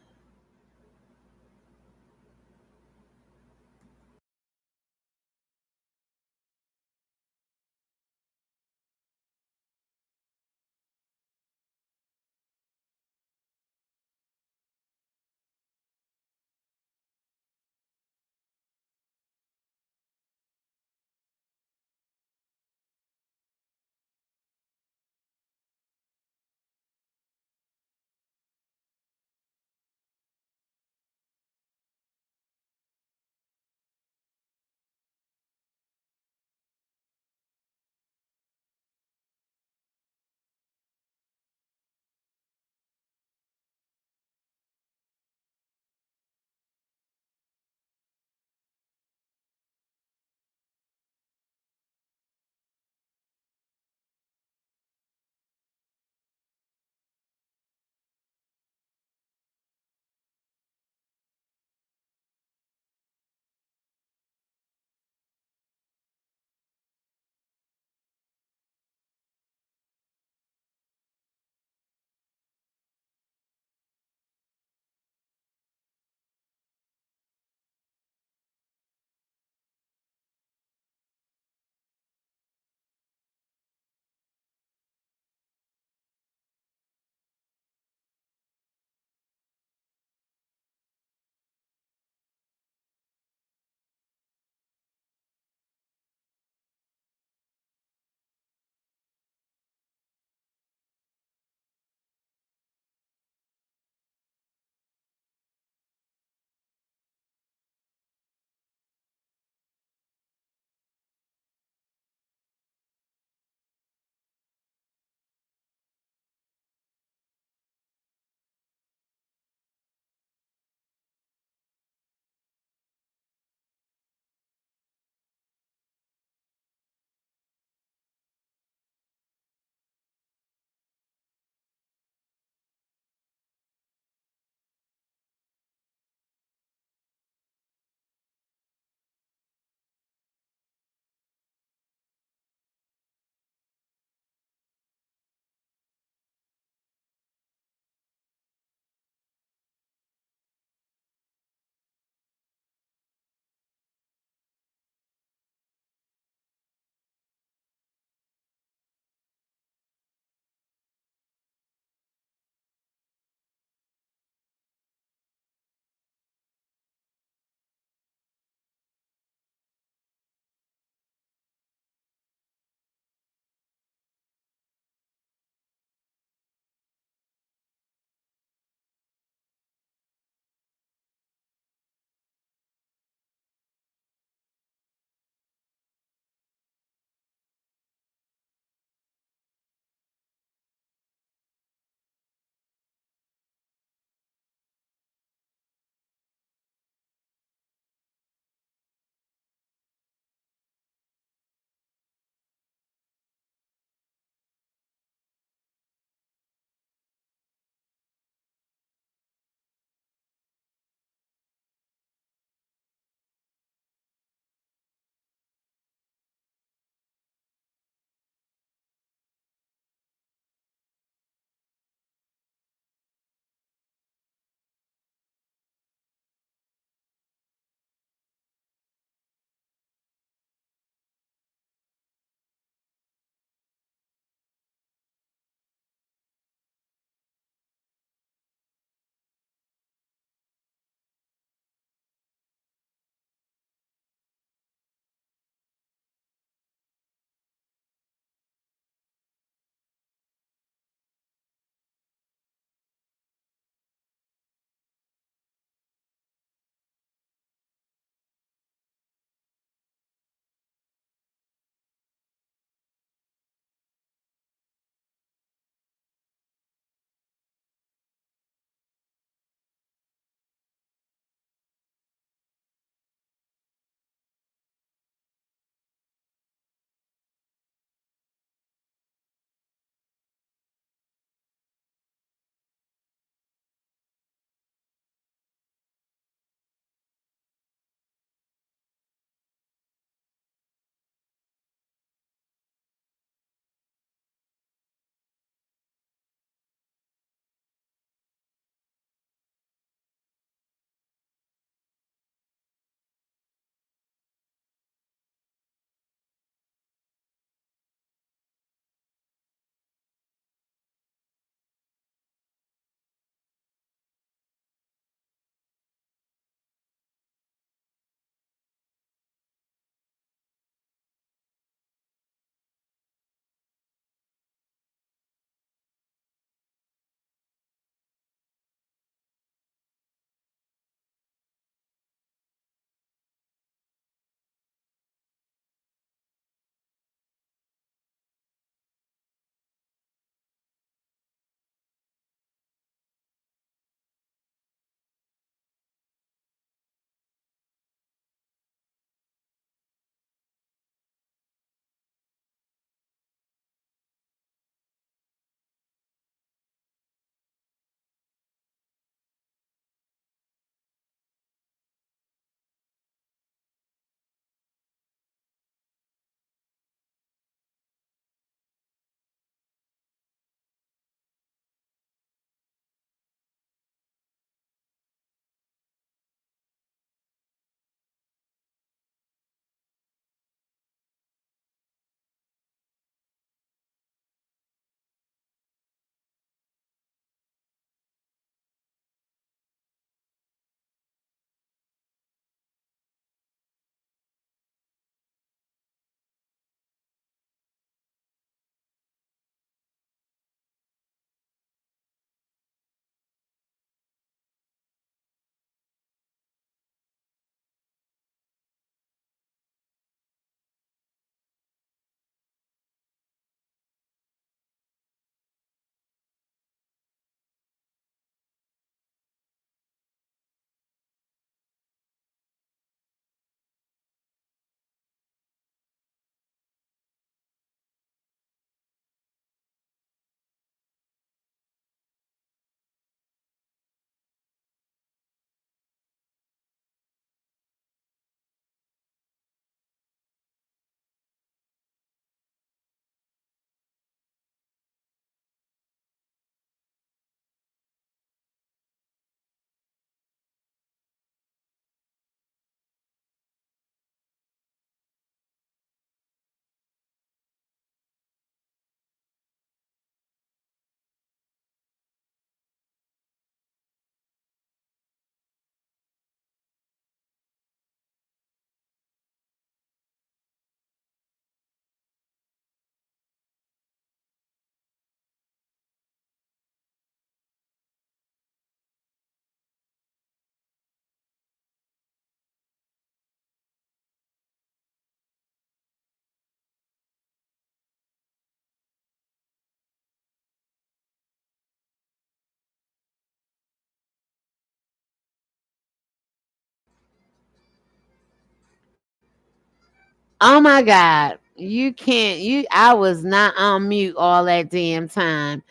Speaker 1: Oh my God. You can't I was not on mute all that damn time.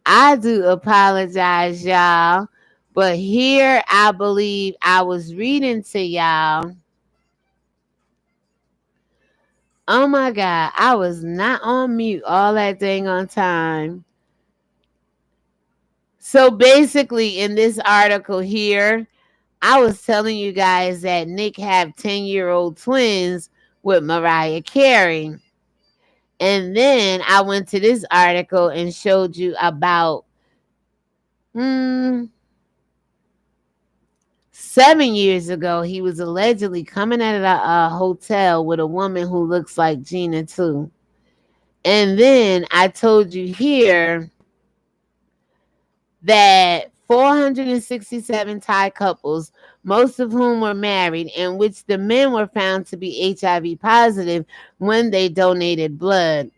Speaker 1: I do apologize, y'all. But here I believe I was reading to y'all. Oh my God. I was not on mute all that dang on time. So basically in this article here, I was telling you guys that Nick have 10-year-old twins with Mariah Carey. And then I went to this article and showed you about 7 years ago, he was allegedly coming out of a hotel with a woman who looks like Gena Tew. And then I told you here that 467 Thai couples, most of whom were married, in which the men were found to be HIV positive when they donated blood.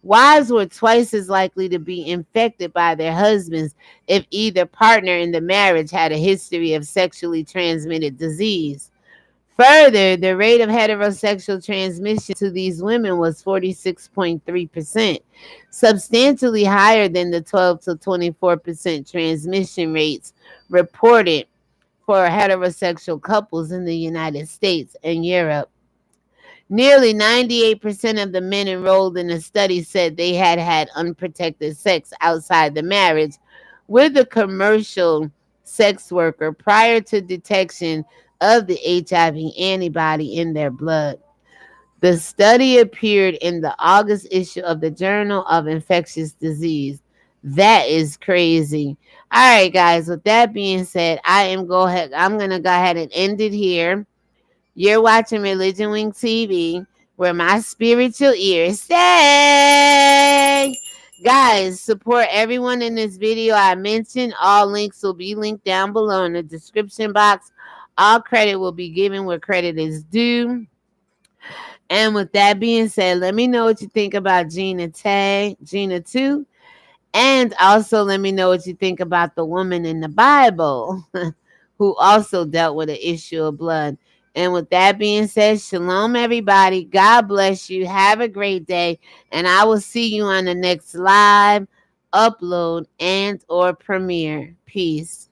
Speaker 1: Wives were twice as likely to be infected by their husbands if either partner in the marriage had a history of sexually transmitted disease. Further, the rate of heterosexual transmission to these women was 46.3%, substantially higher than the 12 to 24% transmission rates reported for heterosexual couples in the United States and Europe. Nearly 98% of the men enrolled in the study said they had had unprotected sex outside the marriage with a commercial sex worker prior to detection of the HIV antibody in their blood. The study appeared in the August issue of the Journal of Infectious Disease. That is crazy. All right, guys. With that being said, I'm gonna go ahead and end it here. You're watching ReligionWinked TV, where my spiritual ears stay. Guys, support everyone in this video I mentioned. All links will be linked down below in the description box. All credit will be given where credit is due. And with that being said, let me know what you think about Gena Tew. And also let me know what you think about the woman in the Bible who also dealt with an issue of blood. And with that being said, shalom, everybody. God bless you. Have a great day. And I will see you on the next live, upload, and or premiere. Peace.